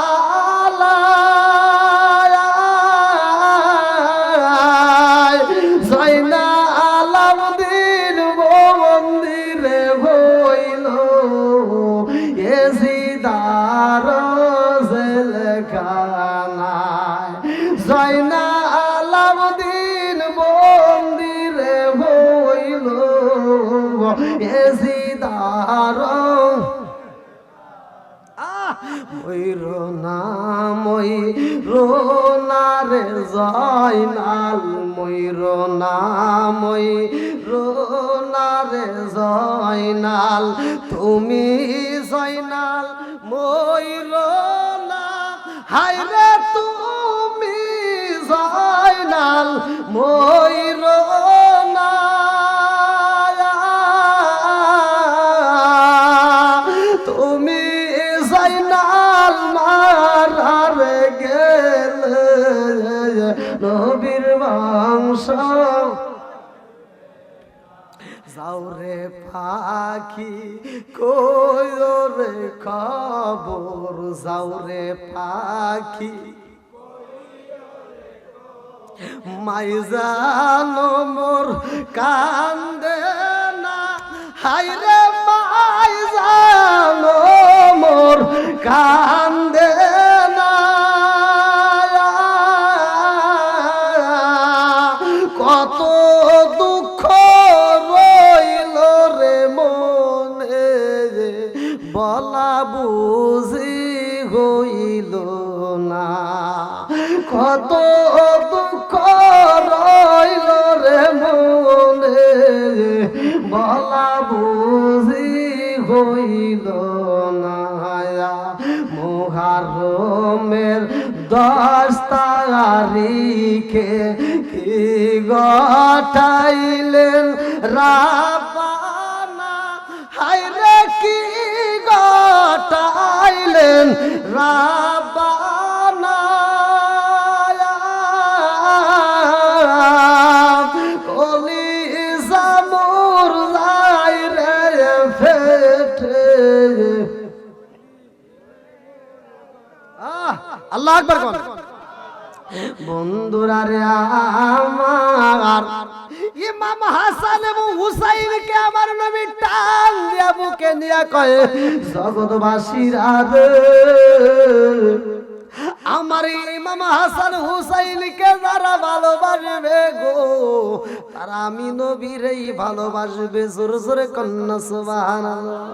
ময়ূর না রে জয়নাল, তুমি জয়নাল ময়ূর না, হায় রে তুমি জয়নাল ময়ূর না, তুমি জয়নাল মারার গেলে নবীর বংশ। যাও রে পাখি কই রে খবর, যাও রে পাখি মাই জানো মোর কান্দে না, হায় রে মাই জানো মোর কান্দে না, কত দুঃখ রইল রে মনে, বলা বুঝি হইল না, কত দুঃখ রইল রে মনে, বলা বুঝি হইল না। মুহররমের 10 তারিখে কি গঠাইলেন রাব্বানা, হায় রে কি গঠাইলেন রাব্বানা, কলিজা মোর যায় রে ফেটে। আল্লাহু আকবার কোন বন্ধুরা রে আমার, ইমাম হাসান এবং হুসাইনকে আমার নবী টান দিয়া বুকে নিয়া কয়, জগৎবাসীরা রে, আমার ইমাম হাসান হুসাইনকে যারা ভালোবাসবে গো, তারা আমি নবীরেই ভালোবাসবে। জোরে জোরে কন্যা সুবহানাল্লাহ।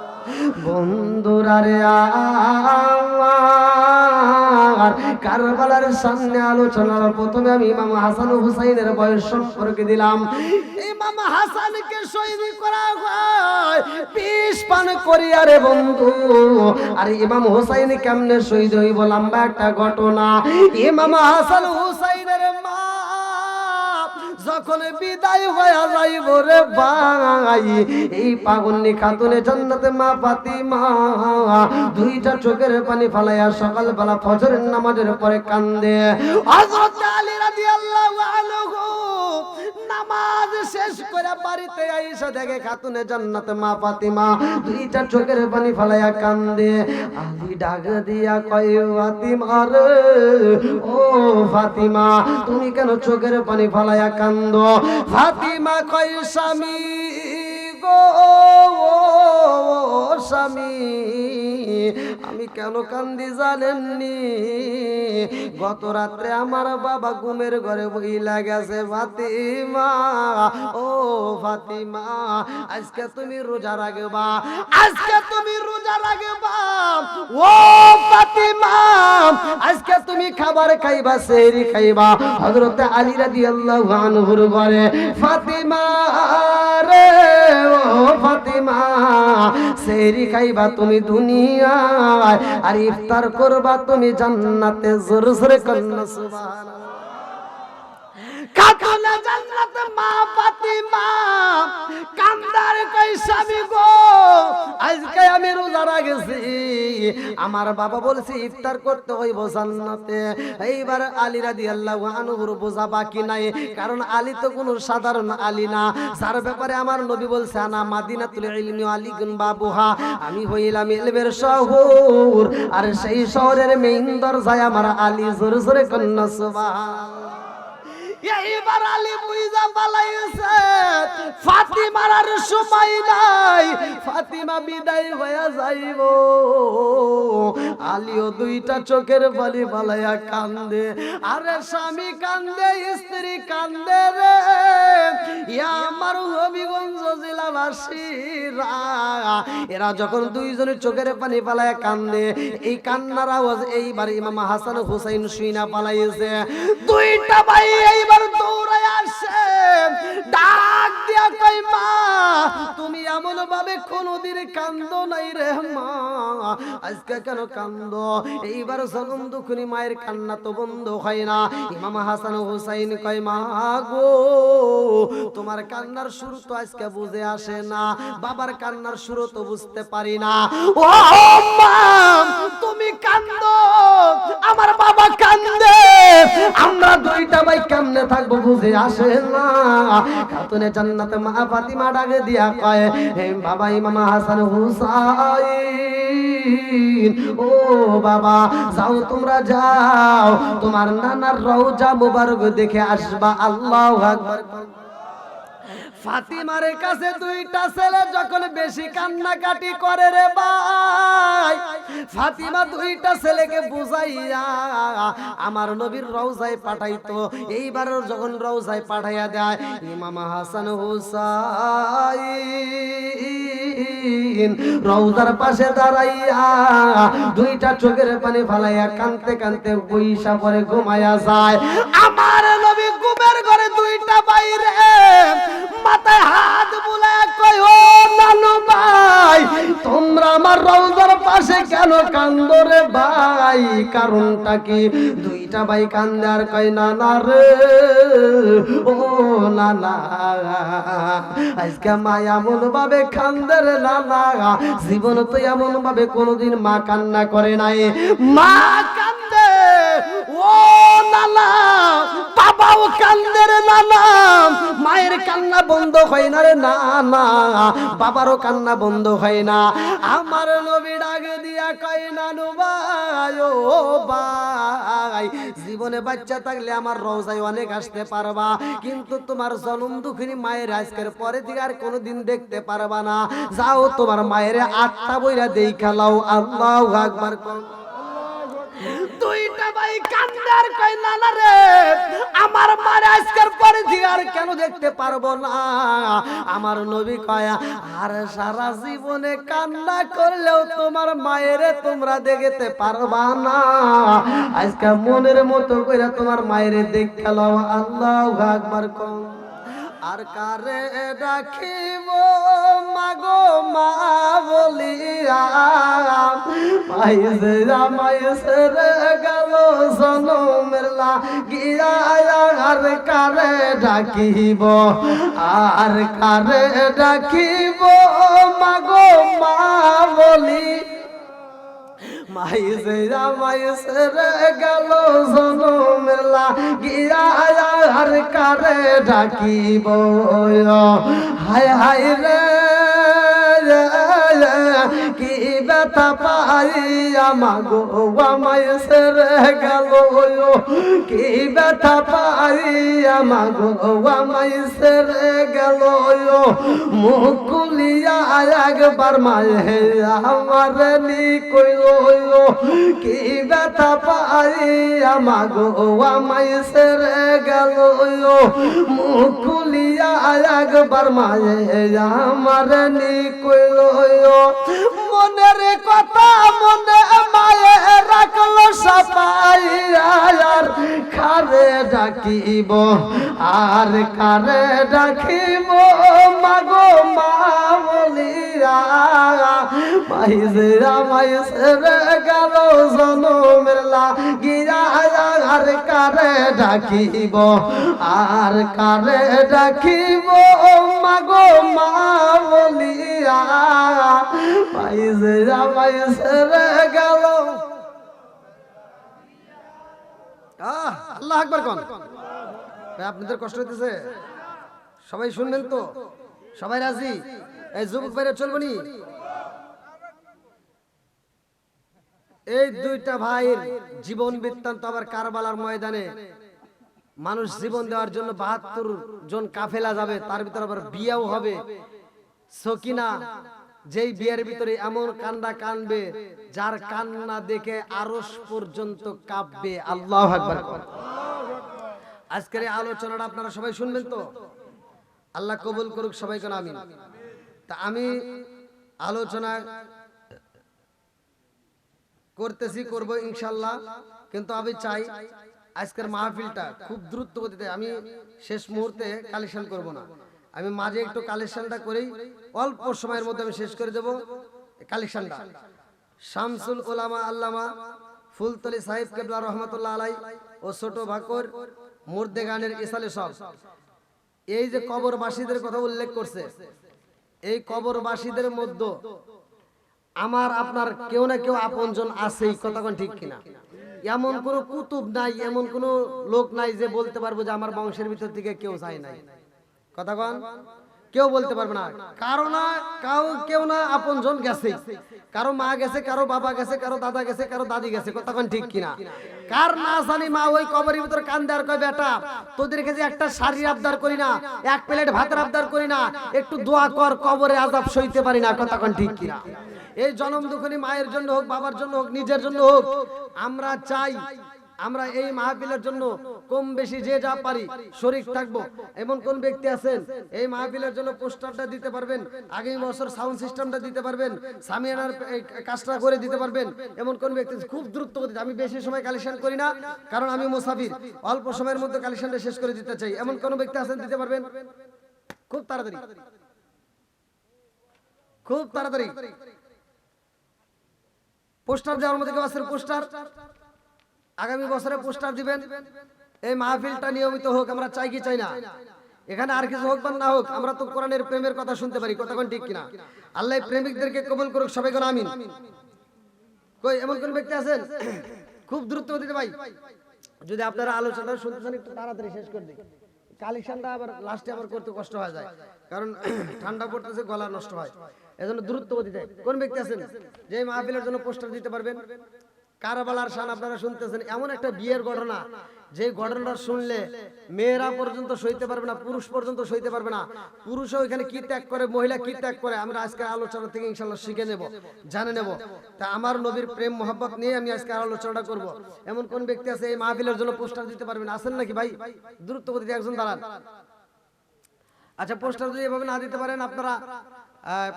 বন্ধুরা রে আমার, কারবালার সামনে আলোচনার প্রথমে আমি ইমাম হাসান হুসাইনের বয়স সম্পর্কে দিলাম। ইমাম হাসানকে শহীদ করা হয় বিষ পান করিয়া রে বন্ধু। আর ইমাম হুসাইন কেমনে শহীদ হইব, লম্বা একটা ঘটনা। ইমাম হাসান হুসাইনের মা যখন বিদায় হয়ে যাইব রে ভাই, এই পাগলনি খাতুনে জান্নাতে মা ফাতিমা 2টা চোখের পানি ফালাইয়া সকালবেলা ফজরের নামাজের পরে কান্দে। হযরত আলী রাদিয়াল্লাহু আনহু নামাজ শেষ করে বাড়িতে আইসা দেখে খাতুনে জান্নাতে মা ফাতিমা 2টা চোখের পানি ফালাইয়া কান্দে। আলী ডাক দিয়া কয়, ফাতিমা রে, ও ফাতিমা, তুমি কেন চোখের পানি ফালাইয়া কান্দো? ফাতিমা কয়, স্বামী গো স্বামী, আমি কেন কান্দি জানেননি? গত রাত্রে আমার বাবা ঘুমের ঘরে বইলা গেছে। ফাতিমা, ও ফাতিমা, আজকে তুমি রোজা রাখবা, আজকে তুমি রোজা রাখবা। ও ফাতিমা, আজকে তুমি খাবার খাইবা, সেহরি খাইবা। হযরত আলী রাদিয়াল্লাহু আনহুর ঘরে ফাতিমা রে, ও ফাতিমা, সেহরি খাইবা তুমি দুনিয়ায়, আর ইফতার করবা তুমি জান্নাতে। জোরে জোরে কন্যা সুবহানাল্লাহ। খাতুনে জান্নাতে মা ফাতিমা কান্দার কই, স্বামী গো, আজকে আমি রোজা রাখছি, আমার বাবা বলছে ইফতার করতে হইব জান্নাতে। এইবার আলী রাদিয়াল্লাহু আনহুর বোঝা বাকি নাই, কারণ আলী তো কোনো সাধারণ আলী না, যার ব্যাপারে আমার নবী বলছে, আনা মাদিনাতুল ইলমি আলীগুন বাবুহা, আমি হইলাম ইলমের শহর, আর সেই শহরের মেইন দরজায় আমার আলী। জোরে জোরে কন্যা সুবহানাল্লাহ। এইবার আলী বুইজা পালাইছে, ফাতিমার আর সময় নাই, ফাতিমা বিদায় হয়ে যাইব। আলীও 2টা চোখের পানি ফালাইয়া কান্দে। আরে স্বামী কান্দে, স্ত্রী কান্দে রে, ইয়া আমার হবিগঞ্জ জেলাবাসীরা, এরা যখন 2জনের চোখের পানি ফালাইয়া কান্দে, এই কান্নার আওয়াজ এইবার ইমাম হাসান হুসাইন শুইনা পালাইছে। 2টা ভাই এইবার দৌড়ায় আসছে। কোনদিন কান্দো নাই রে মা, আজকে কেন কান্দো? এইবার জনম দুঃখিনী মায়ের কান্না তো বন্ধ হয় না। ইমাম হাসান হুসাইন কয় মা গো, তোমার কান্নার সুর তো আজকে বুঝে আসে না, বাবার কান্নার সুর তো বুঝতে পারি না। ও মা, তুমি কান্দো, আমার বাবা কান্দে, আমরা দুইটা ভাই কেমনে থাকবো বুঝে আসে না। খাতুনে জান্নাতে মা ফাতিমা ডাকে দিয়া কয়, হে বাবা ইমাম হাসান হুসাইন, ও বাবা যাও, তোমরা যাও, তোমার নানার রওজা মুবারক দেখে আসবা। আল্লাহু আকবার। ফাতিমার কাছে দুইটা ছেলে যখন বেশি কান্নাকাটি করে রে ভাই, ফাতিমা দুইটা ছেলেকে বুঝাইয়া আমার নবীর রওজায় পাঠাইতো। এইবার যখন রওজায় পাঠাইয়া দেয়, ইমাম হাসান হুসাইন রওজার পাশে দাঁড়াইয়া দুইটা চোখের পানি ফালাইয়া কানতে কানতে বইসা পরে ঘুমাইয়া যায়। আমার নবী ঘুমের ঘরে দুইটা বাইরে মাথায় হাত বুলায় কয়, ও নানু ভাই, তোমরা আমার রওজার পাশে কেন কান্দো রে ভাই? কারণটা কি? দুইটা ভাই কান্দে আর কয়, নানা রে, ও নানা, আজকে মা এমন ভাবে কান্দে রে নানা, জীবন তো এমন ভাবে কোনোদিন মা কান্না করে নাই। মা কান্দে, ও নানা, বাবাও কান্দে রে নানা, মায়ের কান্না বন্ধ হয় না রে নানা, বাবারও কান্না বন্ধ হয় না। আমার নবী ডাকে দিয়া কয়, নানু ভাই, ও ভাই, জীবনে বাচ্চা থাকলে আমার রওজায় অনেক আসতে পারবা, কিন্তু তোমার জনম দুঃখিনী মায়ের আজকের পরে থেকে আর কোনোদিন দেখতে পারবা না। যাও, তোমার মায়ের আত্মা বইরা দেখা লাও। আল্লাহু আকবার। দুইটা ভাই কান্দার কয়, নানা রে, আমার মারে আজকের পরে থেকে আর কেন দেখতে পারবো না? আমার নবী কয়, আর সারা জীবনে কান্না করলেও তোমার মায়েরে তোমরা দেখতে পারবা না, আজকে মনের মতো করে তোমার মায়েরে দেখে লও। আল্লাহু আকবার। কোন আর কারে রাখিব মাগো মা বলিয়া, মাইসে মাইসে রে গেল জনমের লাগিয়া, আর কারে ডাকিব, আর কারে ডাকিব মাগো মা বলি, মাইসে মাইসে রে গেল জনমের লাগিয়া, আর কারে ডাকিব। হায় হায় রে, কি ব্যথা পাইয়া মাগো মাইসে রে গেল, কি ব্যথা পাইয়া মাগো মাইসে রে গেল, মুখ খুলিয়া একবার মায়ে আমার নি কইল, কি ব্যথা পাইয়া মাগো মাইসে রে গেল, মুখ খুলিয়া একবার মায়ে আমার নি কইল। মনের কথা মনে মায়ে রাখলো সাপাইয়া, আর কারে ডাকিব, আর কারে ডাকিব মাগো মা বলিয়া, মাইসে মাইসে রে গেল জনমের লাগিয়া, আর কারে ডাকিব, আর কারে ডাকিব মাগো মা বলিয়া, মাইসে মাইসে রে গেল। আল্লাহু আকবার। কোন আপনাদের কষ্ট হইতেছে? সবাই শুনবেন তো? সবাই রাজি? এই যুবক বাইরে চলবো নি? এই দুইটা ভাইয়ের জীবন বৃত্তান্ত আবার কারবালার ময়দানে মানুষ জীবন দেওয়ার জন্য ৭২ জন কাফেলা যাবে, তার ভিতরে আবার বিয়েও হবে। সকিনা যেই বিয়ের ভিতরে এমন কান্না কানবে, যার কান্না দেখে আরশ পর্যন্ত কাঁপবে। আল্লাহু আকবার। আজকের এই আলোচনাটা আপনারা সবাই শুনবেন তো? আল্লাহ কবুল করুক, সবাই কোন আমিন। তা আমি আলোচনা করতেছি, করব ইনশাআল্লাহ, কিন্তু আমি চাই আজকের মাহফিলটা খুব দ্রুত গতিতে, আমি শেষ মুহূর্তে কালেকশন করব না, আমি মাঝে একটু কালেকশনটা করেই অল্প সময়ের মধ্যে আমি শেষ করে দেব কালেকশনটা। শামসুল উলামা আল্লামা ফুলতলি সাহেব কেবলা রহমতুল্লাহ আলাই ও ছোট ভাকর মুর্দে গানের ইসালে সব এই যে কবরবাসীদের কথা উল্লেখ করছে, এই কবরবাসীদের মধ্যে আমার আপনার কেউ না কেউ আপনজন আছেই, কথা কোন ঠিক কিনা? এমন কোন কুতুব নাই, এমন কোন লোক নাই যে বলতে পারবো যে আমার বংশের ভিতর থেকে কেউ যায় নাই, কথা কোন কেউ বলতে পারবে না। কারো না কেউ না আপনজন গেছে, কারো মা গেছে, কারো বাবা গেছে, কারো দাদা গেছে, কারো দাদি গেছে, কথা কোন ঠিক কিনা? কার না জানি মা ওই কবরের ভিতর কান্দে আর কয় বেটা তোদের কাছে একটা শাড়ির আবদার করি না, এক প্লেট ভাতের আবদার করি না, একটু দোয়া কর, কবরে আযাব সইতে পারি না, কথা কোন ঠিক কিনা? এই জনম দুঃখনী মায়ের জন্য হোক, বাবার জন্য হোক, নিজের জন্য হোক, আমরা চাই আমরা এই মাহফিলের জন্য কম বেশি যে যা পারি শরীক থাকবো। এমন কোন ব্যক্তি আছেন এই মাহফিলের জন্য পোস্টারটা দিতে পারবেন, আগামী বছর সাউন্ড সিস্টেমটা দিতে পারবেন, সামিয়ানার কাজটা করে দিতে পারবেন? এমন কোন ব্যক্তি? খুব দ্রুত গতিতে, আমি বেশি সময় কালেকশন করি না, কারণ আমি মুসাফির, অল্প সময়ের মধ্যে কালেকশনটা শেষ করে দিতে চাই। এমন কোন ব্যক্তি আছেন দিতে পারবেন? খুব তাড়াতাড়ি, খুব তাড়াতাড়ি পোস্টার দেওয়ার মধ্যে কেউ আছেন? পোস্টার আগামী বছরে পোস্টার দিবেন। এই মাহফিলটা নিয়মিত হোক, আমরা চাই কি চাই না? এখানে আর কিছু হোক বা না হোক, আমরা তো কোরআনের প্রেমের কথা শুনতে পারি, কথা কোন ঠিক কিনা? আল্লাহ প্রেমিকদেরকে কবুল করুক, সবাই কোন আমিন। কই এমন কোন ব্যক্তি আছেন? খুব দ্রুত গতিতে ভাই, যদি আপনারা আলোচনা শুনতে চান একটু তাড়াতাড়ি শেষ করে দিন, কালেকশনটা আবার লাস্টে আবার করতে কষ্ট হয়ে যায়, কারণ ঠান্ডা পড়তেছে, গলা নষ্ট হয়, এজন্য দ্রুত গতিতে। কোন ব্যক্তি আছেন যে মাহফিলের জন্য পোস্টার দিতে পারবেন? কারবালার শান আপনারা শুনতেছেন, এমন একটা বিয়ের ঘটনা, যে ঘটনাটা শুনলে মেয়েরা পর্যন্ত সইতে পারবে না, পুরুষ পর্যন্ত সইতে পারবে না। পুরুষও এখানে কি ত্যাগ করে, মহিলা কি ত্যাগ করে, আমরা আজকের আলোচনা থেকে ইনশাআল্লাহ শিখে নেব, জানে নেব। তা আমার নবীর প্রেম মোহাব্বত নিয়ে আমি আজকে আলোচনাটা করব। এমন কোন ব্যক্তি আছে এই মাহফিলের জন্য পোস্টার দিতে পারবেন? আছেন নাকি ভাই? দ্রুত গতিতে একজন দাঁড়ান। আচ্ছা, পোস্টার যদি এভাবে না দিতে পারেন, আপনারা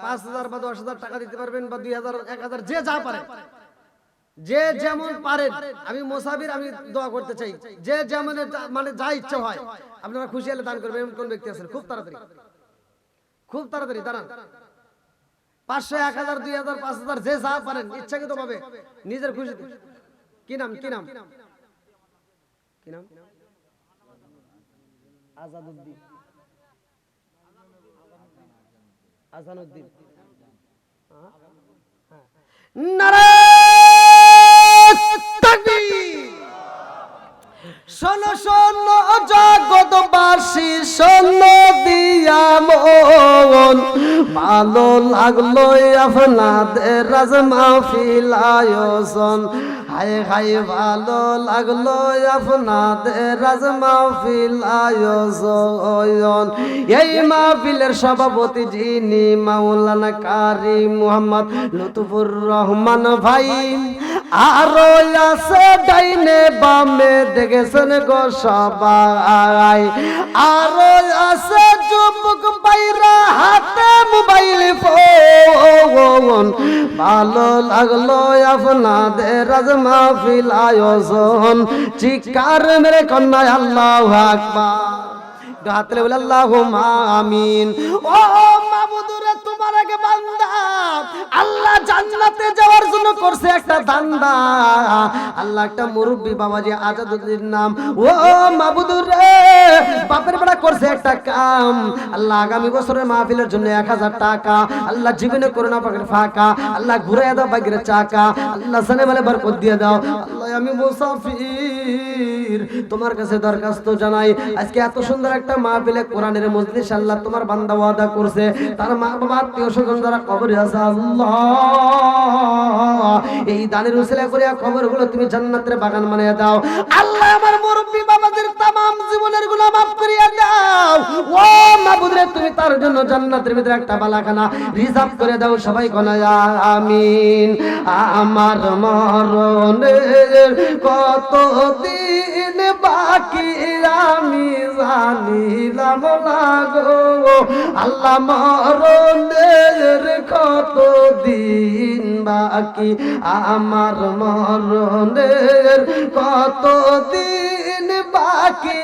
5,000 বা 10,000 টাকা দিতে পারবেন, বা 2,000, 1,000, যে যা পারে, যে যেমন পারেন। আমি মুসাফির, আমি দোয়া করতে চাই, যে যেমন মানে যা ইচ্ছা হয় আপনারা খুশি হলে দান করবেন। এমন কোন ব্যক্তি আছেন? খুব তাড়াতাড়ি, খুব তাড়াতাড়ি দাঁড়ান। 500, 1,000, 2,000, 5,000, যে যা পারেন ইচ্ছাকৃত ভাবে নিজের খুশিতে। কি নাম? কি নাম? কি নাম? আজাদউদ্দিন, আজানুদ্দিন। শোনো শোনো জগৎবাসী, শোনো দিয়া মন, ভালো লাগলো আপনাদের রাজ মাহফিল আয়োজন। হায় হায় ভালো লাগলো আপনাদের রাজ মাহফিল আয়োজন। এই মাহফিলের সভাপতি যিনি মাওলানা কারি মুহাম্মদ লুৎফুর রহমান ভাই, আরো আছে ডাইনে বামে দেখেছেন গো সবাই, আরো আছে যুবক বাইরা হাতে মোবাইল ফোন। ভালো লাগলো আপনাদের রাজ মাহফিল আয়োজন। চিৎকার মেরে কন্যা আল্লাহু আকবার, গাতলে বলে আল্লাহুম্মা আমিন। ও মাবুদুরে, তোমার আগে বান্দা আল্লাহ জান্নাতে যাওয়ার জন্য করছে একটা দান্দা। আল্লাহ একটা মুরব্বি বাবাজি আজাদউদ্দিন নাম, ও মাবুদুরে বাপের বেড়া করছে একটা কাম। আল্লাহ আগামী বছরের মাহফিলের জন্য 1,000 টাকা, আল্লাহ জীবনে করোনা পাকের ফাঁকা, আল্লাহ ঘুরে দাও বাগের চাকা, আল্লাহ সানে বলে বরকত দিয়ে দাও। আল্লাহ আমি মুসাফির, তোমার কাছে দরখাস্ত জানাই, আজকে এত সুন্দর একটা মাহফিলে কোরআনের মজলিস আল্লাহ তোমার বান্দা ওয়াদা করছে, তার মা বাবা আত্মীয় স্বজন যারা কবরে আছে, আল্লাহ এই দানের উসিলা করে কবরগুলো তুমি জান্নাতের বাগান বানিয়ে দাও। আল্লাহ আমার মুরব্বি বাবাদের तमाम জীবনের গুনাহ মাফ করিয়া দাও। ও মাবুদ রে, তুমি তার জন্য জান্নাতের ভিতরে একটা বালাখানা রিজার্ভ করে দাও। সবাই কোন আমিন। আমার মরণের কত দিন বাকি আমি জানিলাম না গো, আল্লাহ মরণের কত দিন বাকি, আমার মরণের কত দিন বাকি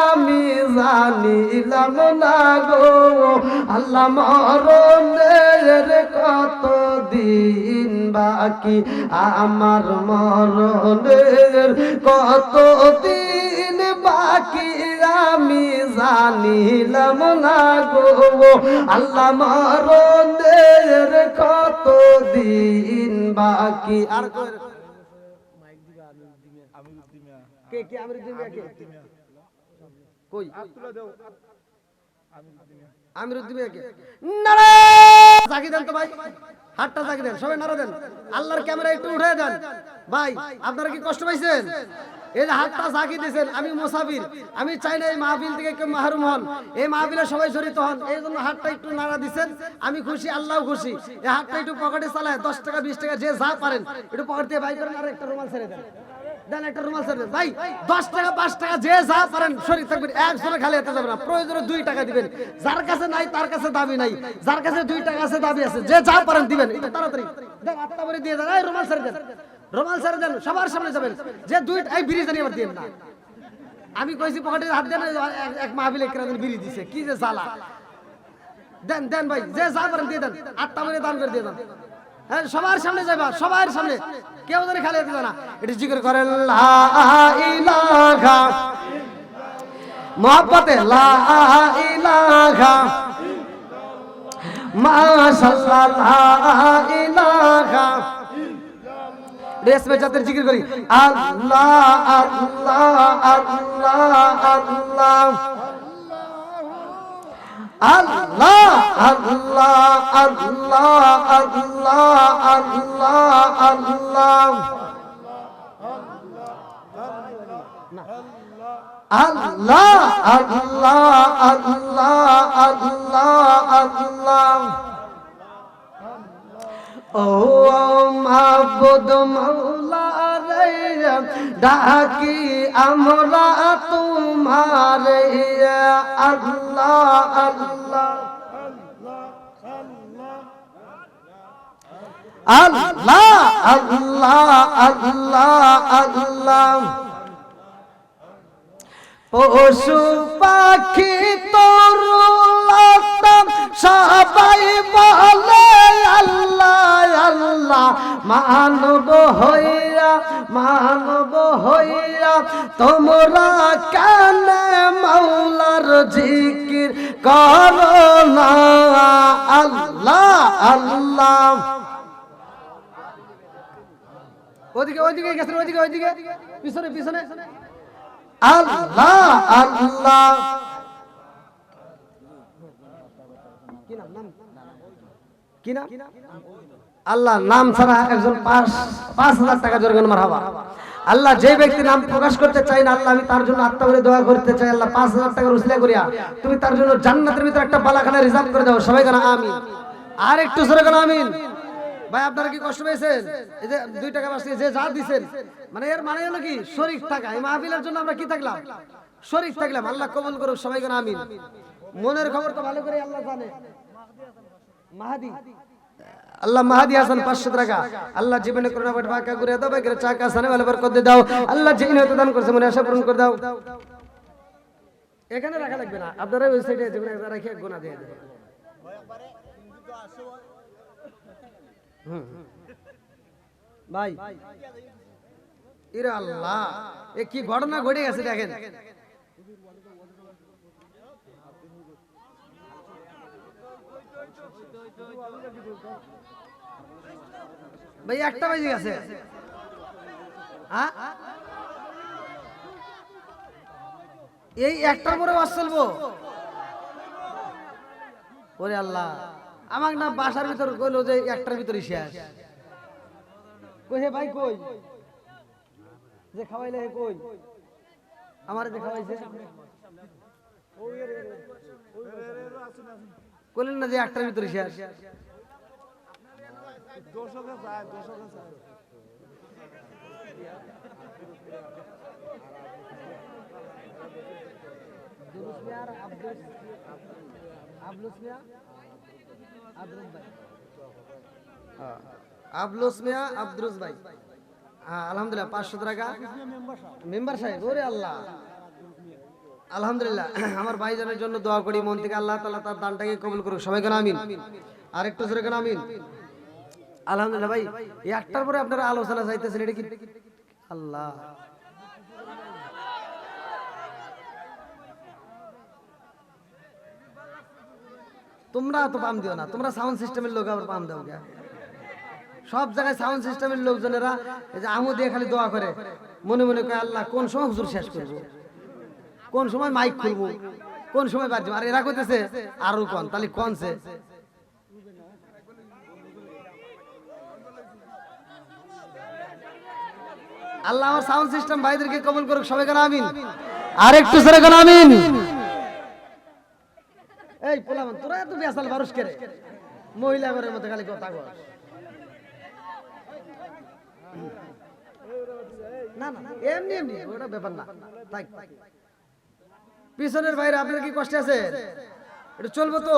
আমি জানিলাম না গো আল্লাহ মরণের কত দিন বাকি আমার মরণের কত দিন বাকি আমি জানিলাম না গো আল্লাহ মরণের কত দিন বাকি আর কে কে আমিরুদ্দিন মিয়া কে কই আমিরুদ্দিন মিয়া কে নারে জাগি দেন তো ভাই হাতটা জাগি দেন সবাই নারা দেন আল্লাহর ক্যামেরা একটু উঠিয়ে দেন ভাই আপনারা কি কষ্ট পাইছেন এই যে হাতটা জাগি দিয়েছেন আমি মুসাফির আমি চাই না এই মাহফিল থেকে কেউ মাহরুম হন এই মাহফিলে সবাই জড়িত হন এই জন্য হাতটা একটু নাড়া দিচ্ছেন আমি খুশি আল্লাহও খুশি এই হাতটা একটু পকেটে চালায় 10 টাকা 20 টাকা যে যা পারেন একটু পকেট দিয়ে বাই করেন আর একটা রুমাল ছেড়ে দেন দেন একটা রুমাল ছেড়ে দেন ভাই 10 টাকা 5 টাকা যে যা পারেন শরীর থাকবেন একজনে খালি হাতে যাবেন না প্রয়োজনে 2 টাকা দিবেন যার কাছে নাই তার কাছে দাবি নাই যার কাছে 2 টাকা আছে দাবি আছে যে যা পারেন দিবেন একটু তাড়াতাড়ি দেন হাতটা ভরে দিয়ে দেন এই রুমাল ছেড়ে দেন রোমাল ছেড়ে দেন সবার সামনে যাবেন যে এই বিড়ি জানি আবার দিন না আমি কইছি পকেটে হাত দেন এক মাহফিলে কেরাদিন বিড়ি দিছে কি যে জ্বালা দেন দেন ভাই যে যা পারেন দিয়ে দেন আটটা করে দান করে দিয়ে দেন হ্যাঁ সবার সামনে যাবা সবার সামনে কেউ জানি খালি হাতে যায় না এটা জিকির করেন লা ইলাহা মুহাব্বতে লা ইলাহা মাশাআল্লাহ লা ইলাহা রেস में जाते जिक्र करी अल्लाह अल्लाह अल्लाह अल्लाह अल्लाह अल्लाह अल्लाह अल्लाह अल्लाह अल्लाह अल्लाह अल्लाह अल्लाह अल्लाह अल्लाह ओ माबुद मौला रे डाकी আমরা তোমারে আল্লাহ আল্লাহ আল্লাহ আল্লাহ আল্লাহ আল্লাহ পশু পাখি তরুলতাম সবাই বলে আল্লাহ আল্লাহ মানব হইয়া তোমরা কেন মাওলার জিকির করো না আল্লাহ আল্লাহ ওদিকে ওদিকে গেছেন ওদিকে ওদিকে পিছনে পিছনে আল্লাহ আল্লাহ কি নাম আল্লাহ নাম ছাড়া একজন 5,000 টাকা জরিমানা মারহাবা আল্লাহ যে ব্যক্তি নাম প্রকাশ করতে চায় না আল্লাহ আমি তার জন্য আত্মা করে দোয়া করতে চাই আল্লাহ 5,000 টাকার উসিলা করিয়া তুমি তার জন্য জান্নাতের ভিতরে একটা বালাখানা রিজার্ভ করে দাও সবাই গানা আমিন আর একটু জোরে গানা আমিন ভাই আপনারা কি কষ্ট পেয়েছেন এই যে 2 টাকা বাঁচিয়ে যে যা দিবেন মানে এর মানে হলো কি শরীক টাকা এই মাহফিলের জন্য আমরা কি থাকলাম শরীক থাকলাম আল্লাহ কবুল করুক সবাই গানা আমিন মনের খবর তো ভালো করে আল্লাহ জানে মাহাদি আল্লাহ মাহাদি হাসান 500 টাকা আল্লাহ জীবনে করোনা বাট বাঁকা করে দাও বাইরে চাকা সানে ভালো বরকত দে দাও আল্লাহ যে নিয়ত দান করেছে মনে আশা পূরণ করে দাও এখানে রাখা লাগবে না আপনারা ওই সাইডে জীবনে রাখি এক গোনা দিয়ে দেবেন ভাই ইরে আল্লাহ এ কি ঘটনা ঘটে গেছে দেখেন ভাই একটা বাজে গেছে এই একটার পরে বাস চলবো ওরে আল্লাহ আমাকে না বাসার ভিতর কইলো যে একটার ভিতরে শেষ কই হে ভাই কই যে খাওয়াইলে হে কই আমারে যে খাওয়াইছে কইলেন না যে একটার ভিতরে শেষ দর্শকে যায় দর্শকে যায় দুরুস মিয়া আর আবলুস মিয়া আব্দুস ভাই আবলুস মিয়া আব্দুস ভাই হ্যাঁ আলহামদুলিল্লাহ 500 টাকা মেম্বার সাহেব ওরে আল্লাহ আলহামদুলিল্লাহ আমার ভাইজানের জন্য দোয়া করি মন থেকে, আল্লাহ তাআলা তার দানটাকে কবুল করুক। সবাই কেন আমিন। আর একটু জোরে কেন আমিন। আলহামদুলিল্লাহ ভাই, এই একটার পরে আপনারা আলোচনা চাইতেছেন, এটা কি আল্লাহ তোমরা তো পাম দিও না, তোমরা সাউন্ড সিস্টেমের লোক আবার পাম দাও কে? সব জায়গায় সাউন্ড সিস্টেমের লোকজনেরা এই যে আমু দিয়ে খালি দোয়া করে, মনে মনে কয় আল্লাহ কোন সময় হুজুর শেষ করবো, কোন সময় মাইক খুলবো, কোন সময় বাজবে। আর এরা কইতেছে আরো কোন, তাহলে কোনছে আল্লাহ আমার সাউন্ড সিস্টেম ভাইদেরকে কবুল করুক। সবাই কেন আমিন। আর একটু জোরে কেন আমিন। এই পোলামান তোরা এত বেসাল মানুষ করে, মহিলা ঘরের মধ্যে খালি কথা কর। না না এমনি এমনি ওটা ব্যাপার না। তাই পিছনের বাইরে আপনার কি কষ্ট আছে? এটা চলবো তো?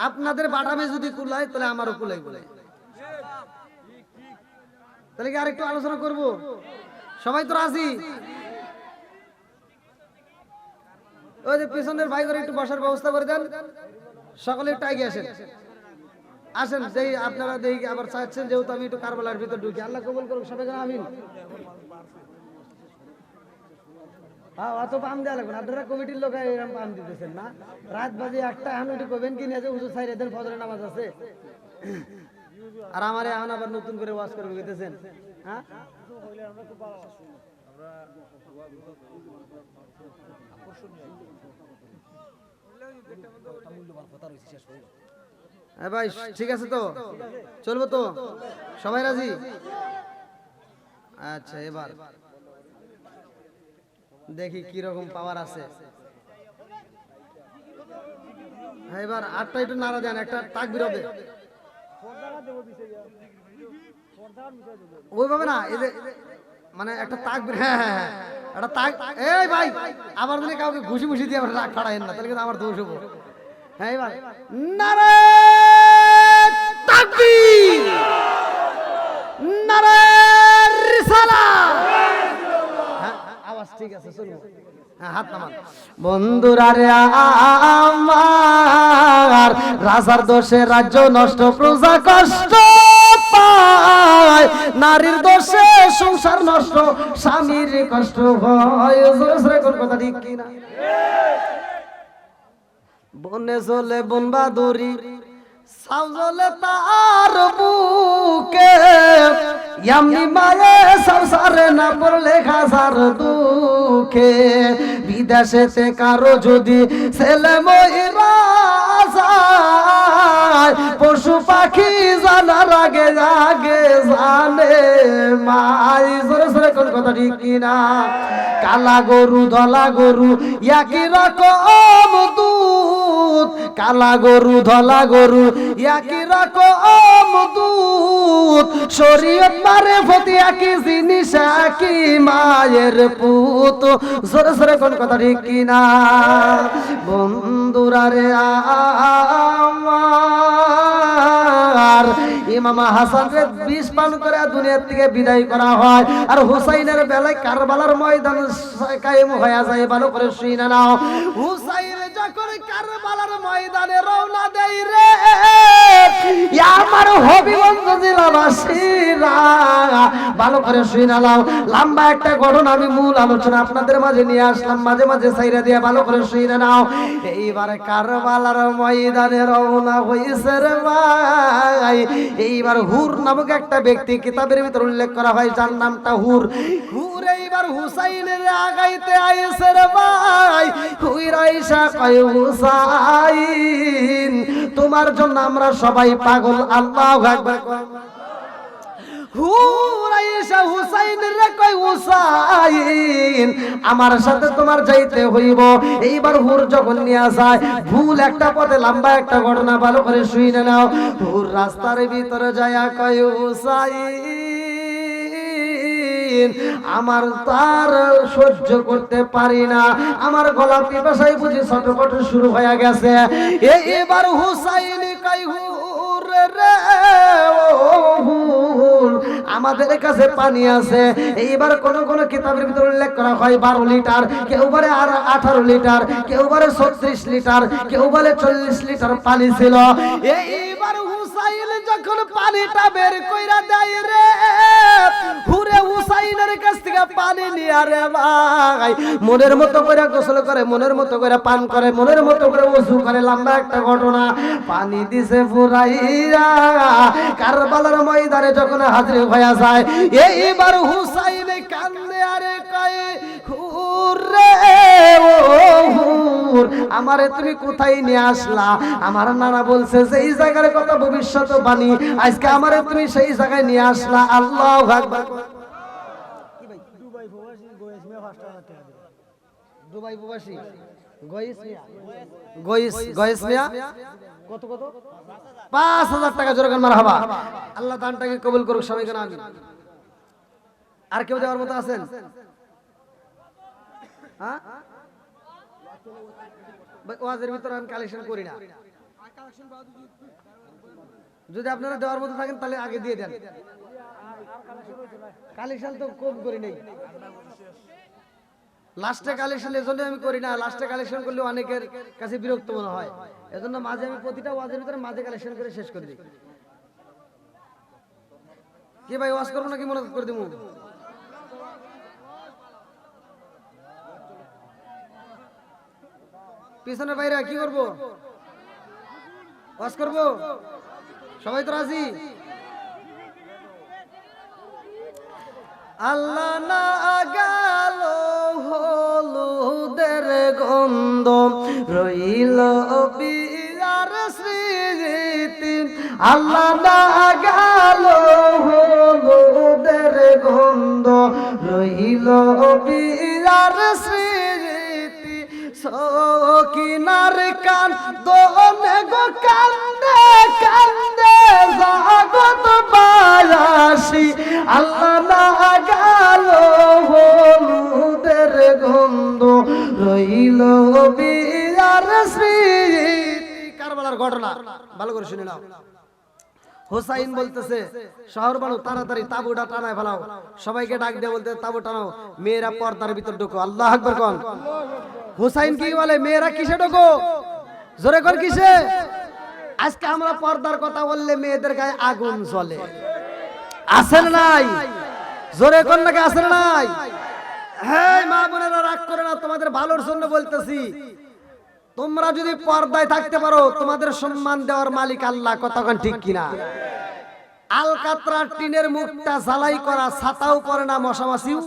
আপনাদের বাটামে যদি কুলায় তাহলে আমারও কুলাই বলে, তাহলে কি আরেকটু আলোচনা করব? সবাই তো রাজি? ওই যে পিছনের ভাই করে একটু বসার ব্যবস্থা করে দেন, সকলে একটু এগিয়ে আসেন। আসেন, যেই আপনারা দেখি আবার চাচ্ছেন যেহেতু আমি একটু কারবালার ভিতর ঢুকি, আল্লাহ কবুল করুক। সবাই কেন আমিন। হ্যাঁ অত পাম দেওয়া লাগবে না, আপনারা কমিটির লোক এরকম পাম দিতেছেন না। রাত বাজে একটা, এখন একটু কবেন কি নিয়ে যে হুজুর সাইড এদের ফজরের নামাজ আছে, আর আমার এখন আবার নতুন করে ওয়াজ করে দিতেছেন। হ্যাঁ ভাই ঠিক আছে তো, চলবো তো? সবাই রাজি? আচ্ছা এবার দেখি কি রকম পাওয়ার আছে। হ্যাঁ এবার আটটা একটু নাড়া দেন, একটা তাকবীর হবে ওইভাবে না, এই যে মানে একটা তাকবীর। হ্যাঁ হ্যাঁ হ্যাঁ একটা তাক। এই ভাই আবার যদি কাউকে ঘুষি ঘুষি দিয়ে আবার রাগ খাড়াইন না, তাহলে কিন্তু আমার দোষ হবো। হ্যাঁ এবার নারে তাকবীর, নারে রিসালাত। হ্যাঁ আওয়াজ ঠিক আছে, চলুন। হ্যাঁ হাত নামান। বন্ধুরা রে আমার, রাজার দোষে রাজ্য নষ্ট, প্রজা কষ্ট পায়, নারীর দোষে সংসার নষ্ট, স্বামীর কষ্ট হয়। কোন কথা ঠিক কিনা? বনে চলে বন বাদুরি, সাউ জ্বলে তার বুকে, এমনি মায়ে সংসারে না পড়লে খাসার দুঃখে। বিদেশেতে কারো যদি ছেলে মহিলা যায়, পশু পাখি জানার আগে আগে জানে মাই। জোরে জোরে কোন কথা ঠিক কিনা? কালা গরু ধলা গরু একই রকম দুধ, কালা গরু ধলা গরু একই রকম দুধ, শরীয়ত মারে ফতি একই জিনিস, একই মায়ের পুত। জোরে জোরে কোন কথা ঠিক কিনা? বন্ধুরা রে আমার, ইমাম হাসান রে বিষ পান করে দুনিয়া থেকে বিদায় করা হয়, আর হুসাইনের বেলায় কারবালার ময়দান কায়েম হয়ে যায়। ভালো করে শুনে নাও, হুসাইন যখন কারবালার ময়দানে রওনা দেয় রে, আমার হবিগঞ্জ জেলাবাসীরা ভালো করে শুনে নাও। লম্বা একটা ঘটনা আমি মূল আলোচনা আপনাদের মাঝে নিয়ে আসলাম, মাঝে মাঝে সাইরা দিয়ে ভালো করে শুনে নাও। এইবার কারবালার ময়দানে রওনা হইছে রে ভাই। এইবার হুর নামক একটা ব্যক্তি কিতাবের ভিতর উল্লেখ করা হয়, যার নামটা হুর। হুর এইবার হুসাইনের আগাইতে আইছে রে ভাই। হুইর আইসা কয় হুসাইন, তোমার জন্য আমরা সবাই পাগল। আল্লাহু আকবার। হুর আইসা হুসাইন রে কয় হুসাইন, আমার সাথে তোমার যাইতে হইব। এইবার হুর যখন নিয়ে যায় ভুল একটা পথে, লম্বা একটা ঘটনা ভালো করে শুনে নাও। হুর রাস্তার ভিতরে যায়া কয় হুসাইন, আমার তার সহ্য করতে পারি না, আমার গলা পিপাসায় বুঝি ছটফট শুরু হয়ে গেছে। এবার হুসাইন কয় হুর রে ও হুর, আমাদের কাছে পানি আছে। এইবার কোন কোন কিতাবের ভিতরে উল্লেখ করা হয় 12 লিটার, কেউ বলে আর 18 লিটার, কেউ বলে 36 লিটার, কেউ বলে 40 লিটার পানি ছিল। এইবার হুসাইন যখন পানিটা বের কইরা দেয় রে, হুরে হুসাইনের কাছ থেকে পানি নিয়ে রে ভাই মনের মতো করে গোসল করে, মনের মতো করে পান করে, মনের মতো করে ওযু করে। লম্বা একটা ঘটনা। পানি দিছে ফুরাইয়া কারবালার ময়দানে যখন হাজির হয়ে যায়, এইবার হুসাইন কান্দে আরে কয় হুরে ও হুর, আমারে তুমি কোথায় নিয়ে আসলা? আমার নানা বলছে সেই জায়গার কথা ভবিষ্যৎ বাণী, আজকে আমারে তুমি সেই জায়গায় নিয়ে আসলা। আল্লাহু আকবার। দুবাই প্রবাসী গয়েস মিয়া কত কত 5000 টাকা জোরে গান মারহাবা। আল্লাহ দানটাকে কবুল করুক সবাইকে আমিন। আর কেউ দেওয়ার মতো আছেন? হ্যাঁ, ওয়াজের ভিতরে আমি কালেকশন করি না। যদি আপনারা দেওয়ার মতো থাকেন তাহলে আগে দিয়ে দেন। কালেকশন তো কম করি নাই, লাস্টে কালেকশন এজন্য আমি করি না। লাস্টে কালেকশন করলে অনেকের কাছে বিরক্ত মনে হয়, এজন্য মাঝে আমি প্রতিটা ওয়াজের ভিতরে মাঝে কালেকশন করে শেষ করে দিই। কি ভাই ওয়াজ করবো নাকি মনে করে দিব? পিছনে বাইরে কি করবো? ওয়াজ করবো? সবাই তো রাজি? আল্লাহ না গেল হলুদের গন্ধ রইল বিয়ার স্মৃতি, আল্লাহ না গেল হলুদের গন্ধ রইল বিয়ার স্মৃতি, সকিনার কান দোনে গো কান্দে কান্দে জগৎ বায়াসি, আল্লাহ না গেল হলুদের গন্ধ রইল বিয়ার স্মৃতি। কারবালার ঘটনা ভালো করে শুনে নাও। হুসাইন বলতেছে শহর বানু তাড়াতাড়ি তাবুটা টানায় ফেলাও, সবাইকে ডাক দিয়ে বলতে তাবু টানাও, মেয়েরা পর্দার ভিতর ঢোকো। আল্লাহু আকবার কোন। হুসাইন কি বলে? মেয়েরা কিসে ঢোকো? জোরে কর কিসে? আজকে আমরা পর্দার কথা বললে মেয়েদের গায়ে আগুন জ্বলে, আছে না নাই? জোরে কর নাকি আছে না নাই? হ্যাঁ মা বোনেরা রাগ করে না, তোমাদের ভালোর জন্য বলতেছি। তোমরা যদি পর্দায় থাকতে পারো তোমাদের সম্মান দেওয়ার মালিক আল্লাহ। কতক্ষণ ঠিক কিনা? আলকাতরা টিনের মুখটা ঝালাই করা, ছাতাও পরে না, মশামাছিও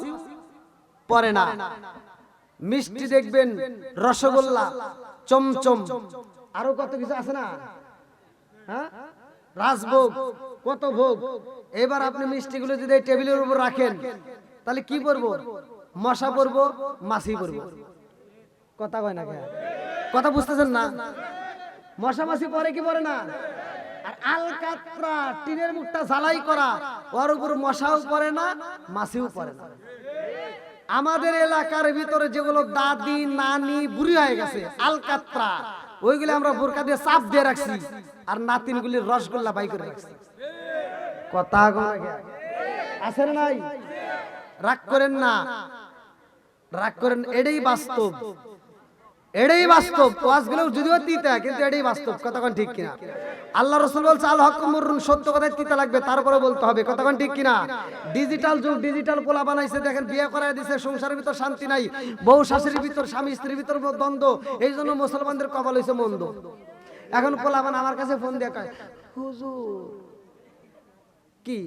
পরে না। মিষ্টি দেখবেন, রসগোল্লা, চমচম, আরো কত কিছু আছে না? হ্যাঁ, রাজভোগ, কত ভোগ। এবার আপনি মিষ্টিগুলো যদি টেবিলের উপর রাখেন তাহলে কি করবো? মশা পড়বো, মাছি পড়বো। কথা কয় না? কথা বুঝতেছেন না? মশা মাছি পরে কি পরে না? আর আলকাতরা টিনের মুখটা ঝালাই করা, ওর উপর মশাও পড়ে না, মাছিও পড়ে না। আমাদের এলাকার ভিতরে যেগুলো দাদি নানি বুড়ি হয়ে গেছে আলকাতরা, ওইগুলো আমরা বোরকা দিয়ে চাপ দিয়ে রাখছি, আর নাতিনগুলির রসগোল্লা বাই করে রাখছি। কথা আছে না নাই? রাগ করেন না, রাগ করেন, এটাই বাস্তব, এটাই বাস্তব। ওয়াজগুলো যদিও তিতা, কিন্তু এটাই বাস্তব। কতক্ষণ ঠিক কিনা? আল্লাহ রাসূল বলছে আল হক মুররুন, সত্য কথায় তিতা লাগবে, তারপরে বলতে হবে। কতক্ষণ ঠিক কিনা? ডিজিটাল যুগ, ডিজিটাল পোলা বানাইছে, দেখেন বিয়ে করায় দিছে, সংসারের ভিতর শান্তি নাই, বউ শাশুড়ির ভিতর, স্বামী স্ত্রীর ভিতর দ্বন্দ্ব, এই জন্য মুসলমানদের কপাল হইছে মন্দ। এখন পোলা বান আমার কাছে ফোন দিয়ে কয়, হুজুর কি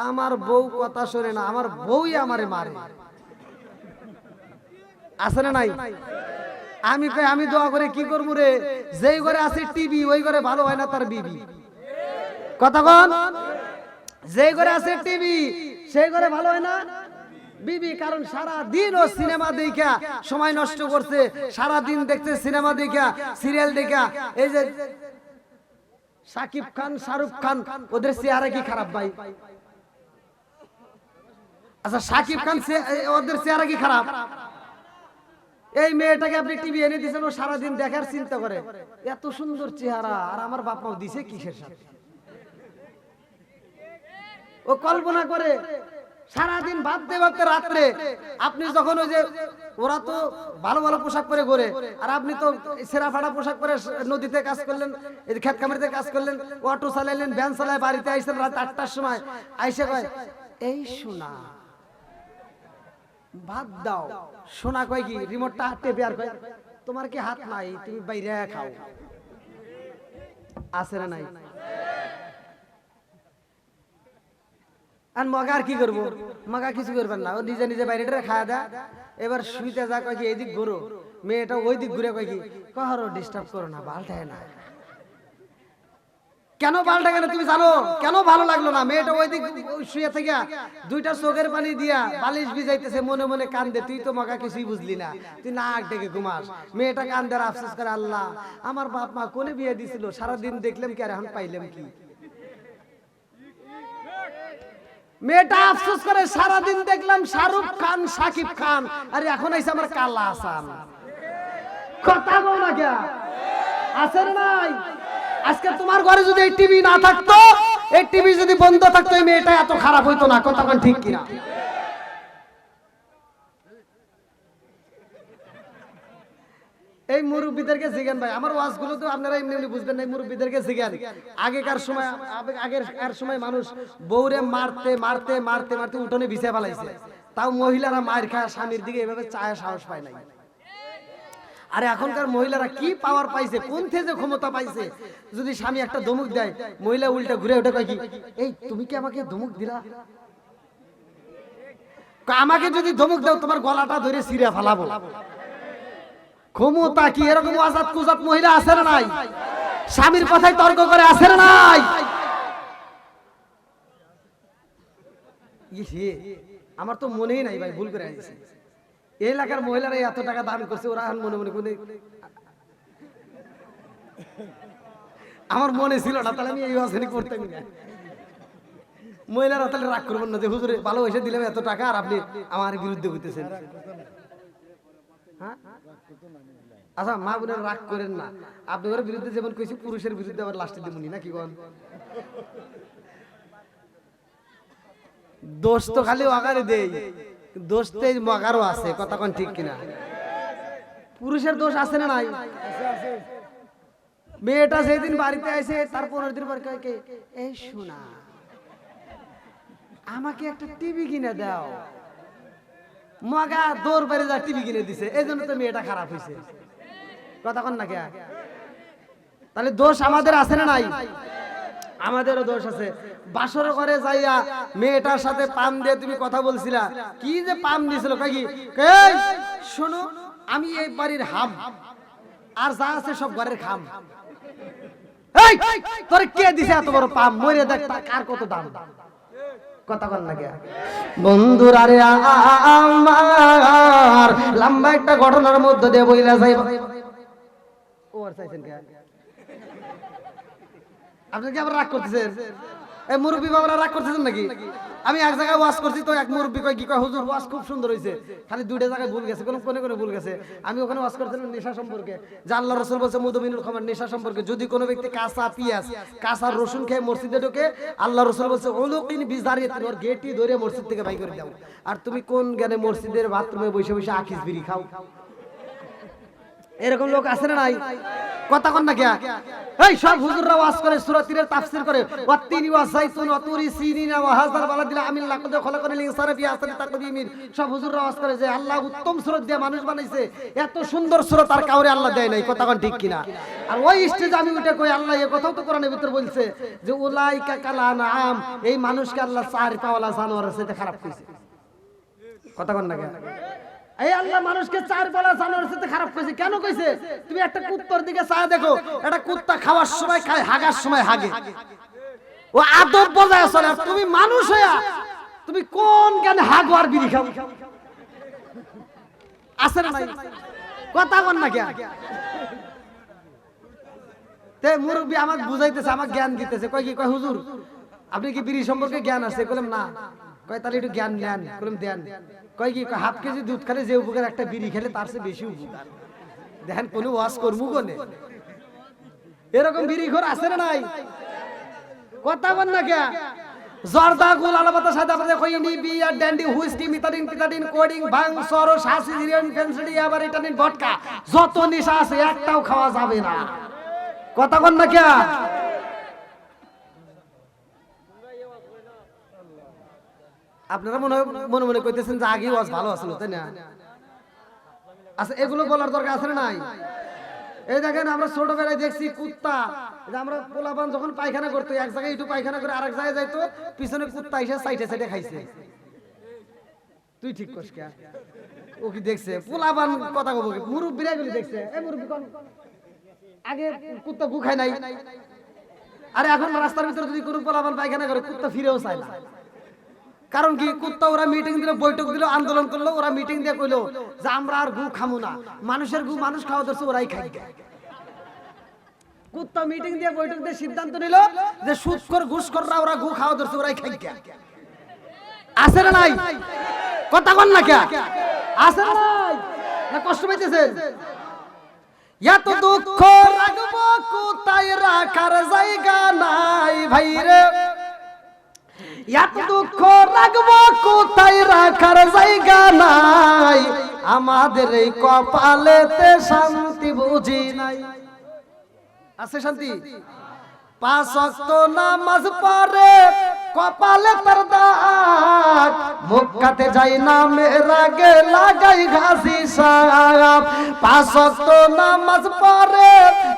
আমার বউ কথা শোনে না, আমার বউই আমারে মারে। আছে না নাই? আমি কই আমি দোয়া করে কি করবো রে? যেই ঘরে আছে টিভি ওই ঘরে ভালো হয় না তার বিবি। কতক্ষণ? যেই ঘরে আছে টিভি সেই ঘরে ভালো হয় না বিবি, কারণ সারা দিন ও সিনেমা দেখা সময় নষ্ট করছে, সারা দিন দেখতে সিনেমা দেখা, সিরিয়াল দেখা। এই যে শাকিব খান, শাহরুখ খান, ওদের চেহারা কি খারাপ ভাই? আচ্ছা শাকিব খান ওদের চেহারা কি খারাপ? এই মেয়েটাকে আপনি টিভি এনে দিয়েছেন, ও সারাদিন দেখার চিন্তা করে, এত সুন্দর চেহারা, আর আমার বাপ মাও দিছে কিসের সাথে? ও কল্পনা করে সারাদিন ভাবতে ভাবতে রাত্রে আপনি যখন ওই যে ওরা তো ভালো ভালো পোশাক পরে ঘোরে আর আপনি তো সেরা ফাড়া পোশাক পরে নদীতে কাজ করলেন, এই খেত খামারিতে কাজ করলেন, অটো চালাইলেন, ভ্যান চালায়, বাড়িতে আইসেন রাত 8টার সময়, আইসে কয় এই সোনা ভাত দাও। সোনা কয় কি রিমোটটা টেপে আর কয় তোমার কি হাত নাই, তুমি বাইরে খাও। আছে না নাই? আর মগা আর কি করবো? মগা কিছু করবেন না, ও নিজে নিজে বাইরে খাওয়া দেয়। এবার শুইতে যা কয় কি এইদিক ঘুরো, মেয়েটা ওই দিক ঘুরে কয় কি কারো ডিস্টার্ব করো না, বালটায় না। কেন বালটা কেন তুমি জানো? কেন ভালো লাগলো না? মেয়েটা ওই দিক শুয়ে থেকে দুইটা চোখের পানি দিয়া বালিশ ভিজাইতেছে, মনে মনে কান্দে। তুই তো মগা কিছুই বুঝলি না, তুই নাক ডেকে ঘুমাস। মেয়েটা কান্দে আর আফসোস করে, আল্লাহ আমার বাপ মা কোনে বিয়ে দিছিল, সারাদিন দেখলাম কি আর এখন পাইলাম কি। মেয়েটা আফসোস করে, সারাদিন দেখলাম শাহরুখ খান, শাকিব খান, আর এখন আইসে আমার কালা আসান। কথা বল না কে? আছে না নাই? আজকে তোমার ঘরে যদি এই টিভি না থাকতো, এই টিভি যদি বন্ধ থাকতো, এই মেয়েটা এত খারাপ হইতো না। কথা কোন ঠিক কিনা? এই মুরব্বীদেরকে জিজ্ঞান ভাই, আমার ওয়াজগুলো তো আপনারা এমনি এমনি বুঝবেন না, এই মুরব্বীদেরকে জিজ্ঞান। আগেকার সময় মানুষ বউরে মারতে মারতে মারতে মারতে উঠোনে বিছিয়ে ফেলাইছে, তাও মহিলারা মার খায় স্বামীর দিকে এভাবে চায় সাহস পায় নাই। আরে এখনকার মহিলারা কি পাওয়ার পাইছে, কোন থেকে ক্ষমতা পাইছে? যদি স্বামী একটা ধমক দেয়, মহিলা উল্টা ঘুরে ওঠে কয় কি এই তুমি কি আমাকে ধমক দিলা? আমাকে যদি ধমক দাও তোমার গলাটা ধরে ছিঁড়ে ফেলাবো। ক্ষমতা কি! এরকম আজাদ কুজাত মহিলা আছে না নাই? স্বামীর কথায় তর্ক করে আছে না নাই? আমার তো মনেই নাই ভাই, ভুল করে আইছি। এই এলাকার মহিলারা এত টাকা দান করছে, ওরা মনে মনে করে আমার মনে ছিল না, তাহলে আমি এই অবস্থানে করতাম না। মহিলারা তাহলে রাগ করবেন না যে হুজুরে ভালোবেসে দিলাম এত টাকা আর আপনি আমার বিরুদ্ধে হইতেছেন। হ্যাঁ আচ্ছা, মা বোনের রাগ করেন না, আপনাদের বিরুদ্ধে যেমন কইছি পুরুষের বিরুদ্ধে আবার লাস্টে দেবনি নাকি কোন? দোষ তো খালি আগারে দেই, দোষ তো মগারও আছে। কথা কোন ঠিক কিনা? পুরুষের দোষ আছে না নাই? মেয়েটা যেদিন বাড়িতে আইছে তার 15 দিন পর কয় কে এই শোনা আমাকে একটা টিভি কিনে দাও। মগা দৌড় বেড়ে যা টিভি কিনে দিছে, এই জন্য তো মেয়েটা খারাপ হয়েছে। কথা কন না কে? তাহলে দোষ আমাদের আছে না নাই? আমাদেরও দোষ আছে। বাসর ঘরে যাইয়া মেয়েটার সাথে পাম দিয়ে তুমি কথা বলছিলা, কি যে পাম দিছিল কয় কি এই শোনো আমি এই বাড়ির হাম, আর যা আছে সব ঘরের খাম। এই তোরে কে দিছে এত বড় পাম? মরে দেখ কার কত দাম। কথা কন না কে? বন্ধুরা রে আমার লম্বা একটা ঘটনার মধ্যে দিয়ে বইলা যাই। ও আর চাইছেন কে? আপনি কি আবার রাগ করতেছেন? এই মুরব্বী বাবারা রাগ করতেছেন নাকি? আমি এক জায়গায় ওয়াজ করছি তো এক মুরব্বী কয় কি কয় হুজুর ওয়াজ খুব সুন্দর হয়েছে, খালি দুইটা জায়গায় ভুল গেছে, কোন কোনে ভুল গেছে। আমি ওখানে ওয়াজ করছিলাম নেশা সম্পর্কে, যে আল্লাহ রাসূল বলেছে মুদমিনুল খামার, নেশা সম্পর্কে। যদি কোনো ব্যক্তি কাঁচা পেঁয়াজ কাঁচা রসুন খেয়ে মসজিদে ঢোকে, আল্লাহ রাসূল বলেছে উলুকিন বিজারিয়াতিন, ওর গেটই ধরে মসজিদ থেকে বাইর করে দাও। আর তুমি কোন জ্ঞানে মসজিদের বাথরুমে বসে বসে আকিস বিড়ি খাও? এরকম লোক আছে না নাই? কথা কন না কে? এই সব হুজুররা ওয়াজ করে, সূরা তিনের তাফসীর করে, ওয়াত্তিনি ওয়াযাইতুন ওয়া তুরি সিনিনা ওয়া হাযাল বালাদিল আমিন লাকাদ খলাকাল ইনসানা ফি আহসানি তাকওয়িম। সব হুজুররা ওয়াজ করে যে আল্লাহ উত্তম সূরত দিয়ে মানুষ বানাইছে, এত সুন্দর সূরত আর কাউরে আল্লাহ দেয় নাই। কথা কন ঠিক কিনা? আর ওই স্টেজে আমি উঠে কই আল্লাহ এই কথাও তো কোরআনের ভিতর বলছে যে উলাইকা কাল আনআম, এই মানুষকে আল্লাহ চার পাওয়ালা জানোয়ারের সাথে খারাপ কইছে। কথা কন না কে? এই আল্লাহ মানুষকে চার পালা জানোয়ারের সাথে খারাপ কইছে। কেন কইছে? তুমি একটা কুত্তার দিকে চায় দেখো, একটা কুত্তা খাওয়ার সময় খায়, হাগার সময় হাগে, ও আদব বজায় চলে। আর তুমি মানুষ হইয়া তুমি কোন জ্ঞানে হাগো আর বিড়ি খাও? আছে না নাই? কথা বল না কে? তে মুরব্বি আমাকে বুঝাইতেছে, আমাকে জ্ঞান দিতেছে, কয় কি কয় হুজুর আপনি কি বিড়ি সম্পর্কে জ্ঞান আছে? কইলাম না। কয় তাহলে একটু জ্ঞান নেন। কইলাম দেন। কয় কি হাফ কেজি দুধ খেলে যে উপকার, একটা বিড়ি খেলে তার চেয়ে বেশি উপকার। দেখেন কোন ওয়াজ করবো কোনে? এরকম বিড়ি ঘর আছে না নাই? কথা বল না কে? জর্দা গুল আলাবাতা সাদা পাতা খইনি বিয়ার ড্যান্ডি হুইস্কি মিথাডিন পিথাডিন কোডিং ভাং সরো শাসি জিরিয়ন ফেন্সিডি আবার ইটানিন ভডকা যত নেশা আছে একটাও খাওয়া যাবে না। কথা বল না কে? আপনারা মনে মনে কইতেছেন যে আগে ওয়াজ ভালো আছিল তাই না? আচ্ছা এগুলো বলার দরকার আছে না নাই? এই দেখেন আমরা ছোটবেলায় দেখছি কুত্তা, আমরা পোলাপান যখন পায়খানা করতো এক জায়গায় একটু পায়খানা করে আরেক জায়গায় যাইতো, পিছনে কুত্তা এসে সাইডে সাইডে খাইছে। তুই ঠিক করছ কে? ও কি দেখছে? পোলাপান কথা কব কি মুরব্বিরা এগুলো দেখছে? এই মুরব্বি কোন আগে কুত্তা গু খায় নাই? আরে এখন রাস্তার ভিতরে যদি কোনো পোলাপান পায়খানা করে কুত্তা ফিরেও চায় না। কারণ কি? কুত্তা ওরা মিটিং দিল, বৈঠক দিল, আন্দোলন করলো, ওরা মিটিং দিয়ে কইলো যে আমরা আর গু খামু না, মানুষের গু মানুষ খাওয়া ধরছে ওরাই খাই। কুত্তা মিটিং দিয়ে বৈঠক দিয়ে সিদ্ধান্ত নিল যে সুদখোর ঘুষখোররা ওরা গু খাওয়া ধরছে ওরাই খাই। আছে না নাই? কথা বল না কে? আছে না নাই? না কষ্ট পাইতেছেন? এত দুঃখ রাখবো কোথায় রাখার জায়গা নাই ভাইরে, এত দুঃখ রাখবো কোথায় রাখার জায়গা নাই, আমাদের এই কপালেতে শান্তি বুঝি নাই। আছে শান্তি? 5 ওয়াক্ত নামাজ পড়ে কপালে তার দাগ, মক্কাতে যাই না মেরাগে লাগাই ঘাসি সাপ। 5 ওয়াক্ত নামাজ পড়ে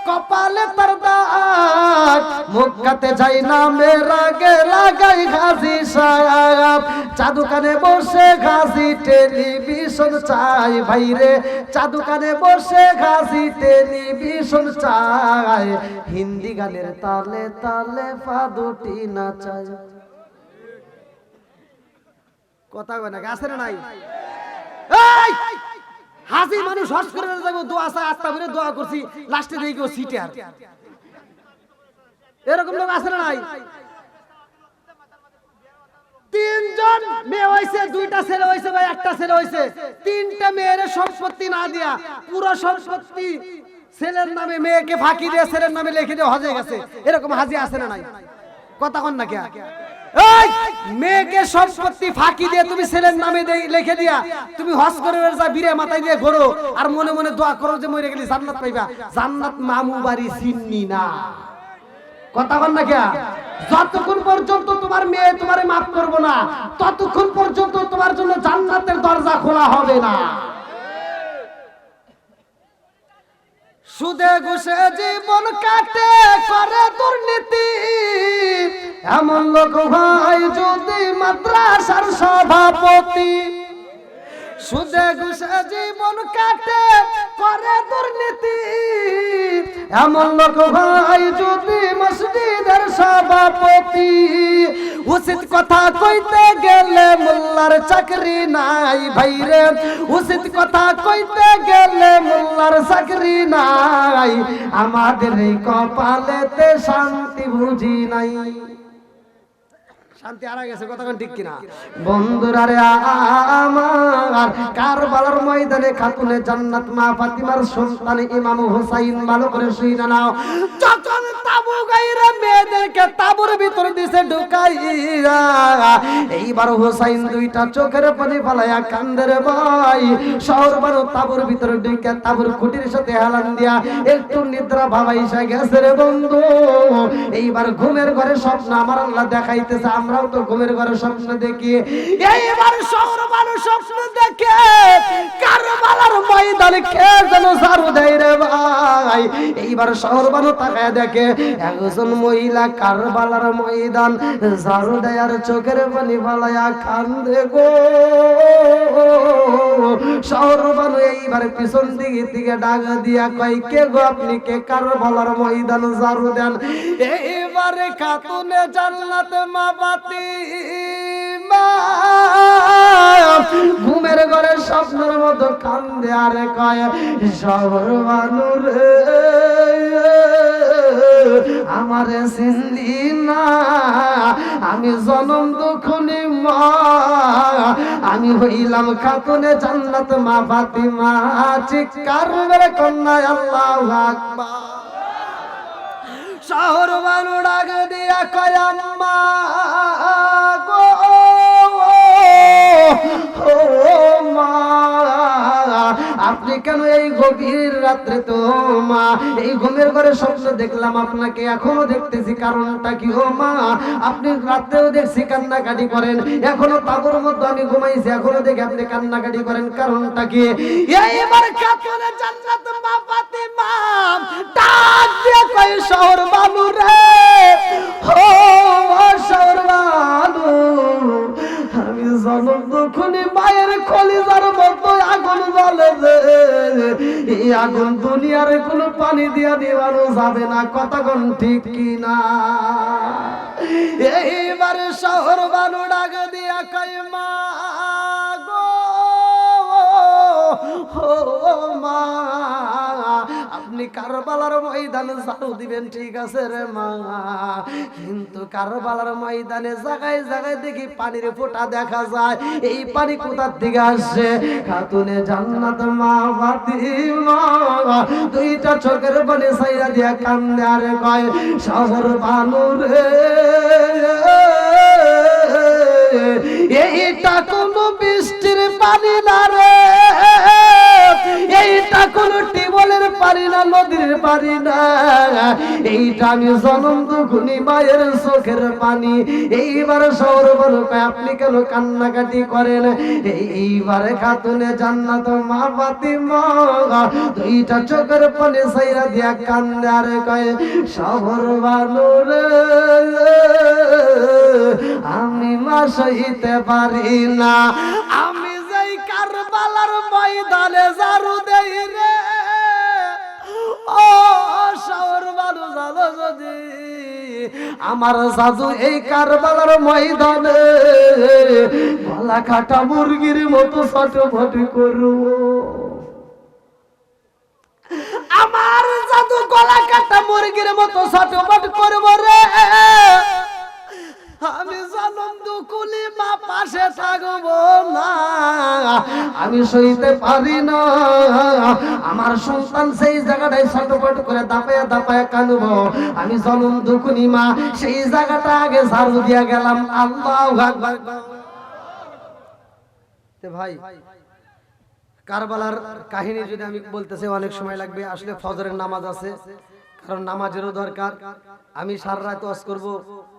কপালে তার দাগ, মক্কাতে যাই না মেরাগে লাগাই ঘাসি সাপ। চাদুকানে বসে ঘাসি টেলিভিশন চাই ভাইরে, চাদুকানে বসে ঘাসি টেলিভিশন চাই, হিন্দি গানের তালে তালে ফাদুটি নাচায়। কথা কয় না? আছে না নাই? এই হাজি মানুষ হজ করে যাবো, দোয়া চাই, আস্তা করে দোয়া করছি, লাস্টে দেখি ও সিটার। এরকম লোক আছে না নাই? 3 জন মেয়ে হইছে, 2টা ছেলে হইছে ভাই, একটা ছেলে হইছে, 3টা মেয়ের সম্পত্তি না দিয়া পুরো সম্পত্তি ছেলের নামে, মেয়েকে ফাঁকি দিয়ে ছেলের নামে লিখে দিয়ে হজে গেছে। এরকম হাজি আছে না নাই? কথা কন না কে? এই মেয়েকে সম্পত্তি ফাঁকি দিয়ে তুমি ছেলের নামে লিখে দিয়া তুমি হজ করে যা বিরে মাথায় দিয়ে ঘোরো, আর মনে মনে দোয়া করো যে মরে গেলে জান্নাত পাইবা। জান্নাত মামু বাড়ি চিন্নি না। কথা বল না কে? যতক্ষণ পর্যন্ত তোমার মেয়ে তোমারে মাফ করবো না, ততক্ষণ পর্যন্ত তোমার জন্য জান্নাতের দরজা খোলা হবে না। সুদে ঘুষে জীবন কাটে করে দুর্নীতি, এমন লোক ভাই যদি মাদ্রাসার সভাপতি। সুদে ঘুষে জীবন কাটে করে দুর্নীতি, এমন লোক ভাই যদি মসজিদের সভাপতি। উচিত কথা কইতে গেলে মোল্লার চাকরি নাই ভাইরে, উচিত কথা কইতে গেলে মোল্লার চাকরি নাই, আমাদের এই কপালেতে শান্তি বুঝি নাই। শান্তি হারা গেছে। কথা ঠিক কিনা বন্ধুরা? রে আমার কারবালার ময়দানে খাতুনে জান্নাত মা ফাতিমার সন্তান ইমাম হুসাইন, ভালো করে শুনে নাও, যখন তাবু গাইরা মেয়েদেরকে তাবুর ভিতর দিছে ঢুকাইরা, এইবার হুসাইন 2টা চোখের পানি ফালাইয়া কান্দে রে ভাই। শহর বারো তাবুর ভিতরে ঢুকে তাবুর খুঁটির সাথে হেলান দিয়া একটু নিদ্রা ভাবাইসা গেছে রে বন্ধু। এইবার ঘুমের ঘরে স্বপ্ন আমার আল্লাহ দেখাইতেছে, আমরাও তো ঘুমের ঘরে স্বপ্ন দেখি। এইবার শহর মানুষ স্বপ্ন দেখে কারবালার ময়দানে কে যেন ঝাড়ু দেয় রে ভাই। এইবার শহর মানুষ তাকায় দেখে একজন মহিলা কারবালার ময়দান ঝাড়ু দেয় আর চোখের পানি ফালাইয়া কান্দে গো। শহর মানুষ এইবার পিছন দিকে দিকে ডাক দিয়া কয়, কে গো আপনি, কে কারবালার ময়দান ঝাড়ু দেন? এইবারে খাতুনে জান্নাত মা ফাতিমা ঘুমের ঘরে স্বপ্নের মতো কান্দে আর কয়, শহর মানুষ আমারে চিনলি না, আমি জনম দুখনি মা, আমি হইলাম খাতুনে জান্নাত মা ফাতিমা। চিৎকার মেরে কন্যা আল্লাহু আকবার। শহর মানুষ ডাক দিয়া কয়, আম্মা আপনি কেন এই গভীর রাত্রে তো মা এই ঘুমের ঘরে স্বপ্ন দেখলাম আপনাকে, এখনো দেখতেছি, কারণটা কি ও মা? আপনি রাত্রেও দেখছি কান্নাকাটি করেন, এখনো তাবুর মধ্যে আমি ঘুমাইছি, এখনো দেখি আপনি কান্নাকাটি করেন, কারণটা কি? এইবার কাতরে জান্নাত মা ফাতেমা ডাক দিয়ে কই শহর বানু রে, ও শহর বানু, আমি জনম দুখনি মায়ের কলিজার মতো আগুন জ্বলে যে, এই আগুন দুনিয়ার কোনো পানি দিয়া নিবানো যাবে না, কথা কোন ঠিক কিনা? এইবারে শহর বানু ডাক দিয়া কই মা গো, ও মা, আপনি কারবালার ময়দানে ঝাড়ু দিবেন ঠিক আছে রে মা, কিন্তু কারবালার ময়দানে জায়গায় জায়গায় দেখি পানির ফোঁটা দেখা যায়, এই পানি কোথা থেকে আসছে? খাতুনে জান্নাত মা ফাতিমা দুইটা চোখের পানি ছাইরা দিয়া কান্দে আর কয় শহর বানু রে, এইটা কোন বৃষ্টির পানি না রে, এইটা কোন টিউবওয়েলের পানি না, নদীর পানি না, এইটা আমি জনম দুখনি মায়ের চোখের পানি। এইবার শহর বড় কয় আপনি কেন কান্নাকাটি করেন? এইবারে খাতুনে জান্নাত মা ফাতিমা দুইটা চোখের পানি ছাইরা দিয়া কান্দে আর কয় শহর বানু রে, আমি মা সইতে পারি না, আমি যাই কারবালার ময়দানে ঝাড়ু দেই রে, ও শহর বানু জানো যদি আমার জাদু এই কারবালার ময়দানে গলা কাটা মুরগির মতো ছটফট করব, আমার জাদু গলা কাটা মুরগির মতো ছটফট করব রে, আমি জনম দুকুলি মা পাশে থাকবো না, আমি সইতে পারি না, আমার সন্তান সেই জায়গাটায় ছটফট করে দাপায়া দাপায়া কাঁদবো, আমি জনম দুকুনি মা সেই জায়গাটা আগে ঝাড়ু দিয়া গেলাম। আল্লাহু আকবার। ভাই কারবালার কাহিনী যদি আমি বলতেছি অনেক সময় লাগবে, আসলে ফজরের নামাজ আছে, কারণ নামাজেরও দরকার, আমি সারা রাত ওয়াজ করব,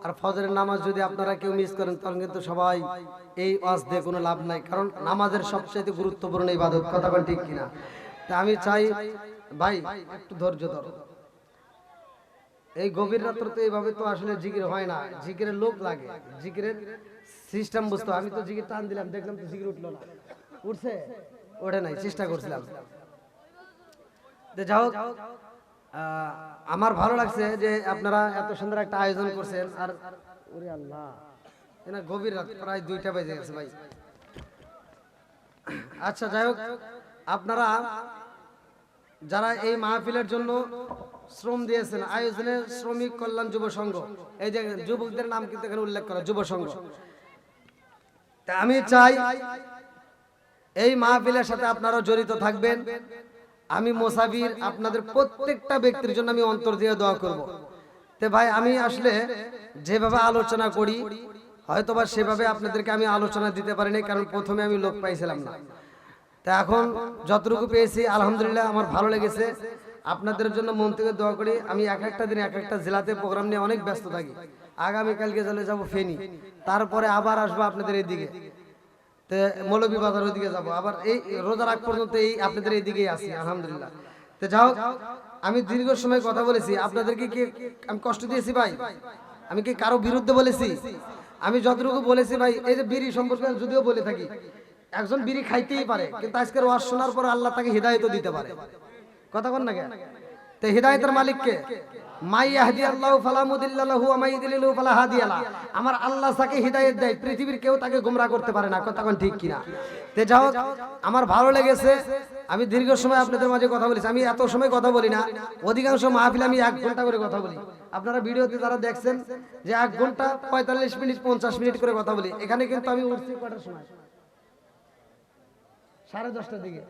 আর ফজরের নামাজ যদি আপনারা কেউ মিস করেন তাহলে কিন্তু সবাই এই ওয়াজ দিয়ে কোনো লাভ নাই, কারণ নামাজের সবচেয়ে গুরুত্বপূর্ণ ইবাদত, কথা বল ঠিক কিনা? তা আমি চাই ভাই একটু ধৈর্য ধরো, এই গভীর রাত্রে তো এইভাবে তো আসলে জিকির হয় না, জিকিরের লোক লাগে, জিকিরের সিস্টেম বুঝতে। আমি তো জিকির টান দিলাম, দেখলাম তো জিকির উঠলো না, উঠছে? ওঠে নাই, চেষ্টা করছিলাম। যাও, আমার ভালো লাগছে যে আপনারা এত সুন্দর একটা আয়োজন করছেন, আর ওরে আল্লাহ এনা গভীর রাত প্রায় 2টা বেজে গেছে ভাই। আচ্ছা যাই হোক, আপনারা যারা এই মাহফিলের জন্য শ্রম দিয়েছেন, আয়োজনের শ্রমিক কল্যাণ যুব সংঘ, এই যে যুবকদের নাম কিন্তু এখানে উল্লেখ করা যুব সংঘ, তা আমি চাই এই মাহফিলের সাথে আপনারা জড়িত থাকবেন। আমি মোসাবির আপনাদের প্রত্যেকটা ব্যক্তির জন্য আমি অন্তর দিয়ে দোয়া করব। তে ভাই আমি আসলে যেভাবে আলোচনা করি হয়তোবা সেভাবে আপনাদেরকে আমি আলোচনা দিতে পারিনি, কারণ প্রথমে আমি লোক পাইছিলাম না, তা এখন যতটুকু পেয়েছি আলহামদুলিল্লাহ আমার ভালো লেগেছে। আপনাদের জন্য মন থেকে দোয়া করি। আমি এক একটা দিন এক একটা জেলাতে প্রোগ্রাম নিয়ে অনেক ব্যস্ত থাকি। আগামীকালকে চলে যাব ফেনী, তারপরে আবার আসবো আপনাদের এইদিকে, তো মৌলভীবাজার ওইদিকে যাবো, আবার এই রোজার আগ পর্যন্ত এই আপনাদের এইদিকেই আছি আলহামদুলিল্লাহ। তো যাও, আমি দীর্ঘ সময় কথা বলেছি, আপনাদেরকে কি আমি কষ্ট দিয়েছি ভাই? আমি কি কারো বিরুদ্ধে বলেছি? আমি যতটুকু বলেছি ভাই, এই যে বিড়ি সম্পর্কে যদিও বলে থাকি, একজন বিড়ি খাইতেই পারে, কিন্তু আজকের ওয়াজ শোনার পর আল্লাহ তাকে হিদায়ত দিতে পারে, কথা বল না কেন? তো হিদায়তের মালিক কে? মাই ইয়াহদিয়াল্লাহু ফালা মুদিল্লা লাহু ওয়া মাই ইউদ্লিলহু ফালা হাদিয়া লাহু। আমার আল্লাহ যাকে হিদায়াত দেয় পৃথিবীর কেউ তাকে গোমরা করতে পারে না, কথা কোন ঠিক কিনা? তে যাও, আমার ভালো লেগেছে। আমি দীর্ঘ সময় আপনাদের মাঝে কথা বলেছি, আমি এত সময় কথা বলি না, অধিকাংশ মাহফিলে আমি 1 ঘন্টা করে কথা বলি। আপনারা ভিডিওতে যারা দেখছেন যে 1 ঘন্টা 45 মিনিট 50 মিনিট করে কথা বলি, এখানে কিন্তু আমি উঠছি কটার সময়? 10:30টার দিকে,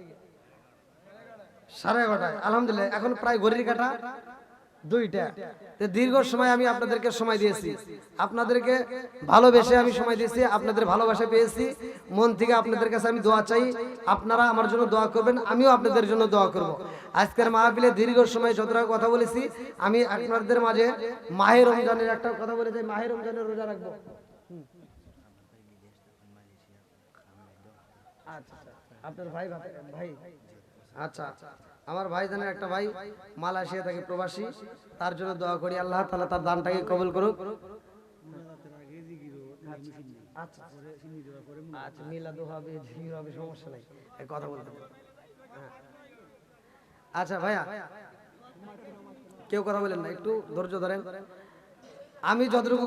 11:30। আলহামদুলিল্লাহ এখন প্রায় ঘড়ির কাঁটা দুইটা। তো দীর্ঘ সময় আমি আপনাদেরকে সময় দিয়েছি, আপনাদেরকে ভালোবেসে আমি সময় দিয়েছি, আপনাদের ভালোবাসা পেয়েছি। মন থেকে আপনাদের কাছে আমি দোয়া চাই, আপনারা আমার জন্য দোয়া করবেন, আমিও আপনাদের জন্য দোয়া করব। আজকের মাহফিলে দীর্ঘ সময় যতটা কথা বলেছি, আমি আপনাদের মাঝে মাহে রমজানের একটা কথা বলে যাই, মাহে রমজানের রোজা রাখবো। আচ্ছা আপনার ভাই ভাই আচ্ছা, আমার ভাই জানেন একটা ভাই মালয়েশিয়া থেকে প্রবাসী, তার জন্য দোয়া করি আল্লাহ তাআলা তার দানটাকে কবুল করুক। আচ্ছা আচ্ছা মিলাদ হবে, জিকির হবে, সমস্যা নাই, এই কথা বলতে হবে। হ্যাঁ। আচ্ছা ভাইয়া, কেউ কথা বলেন না, একটু ধৈর্য ধরেন। আমি যতটুকু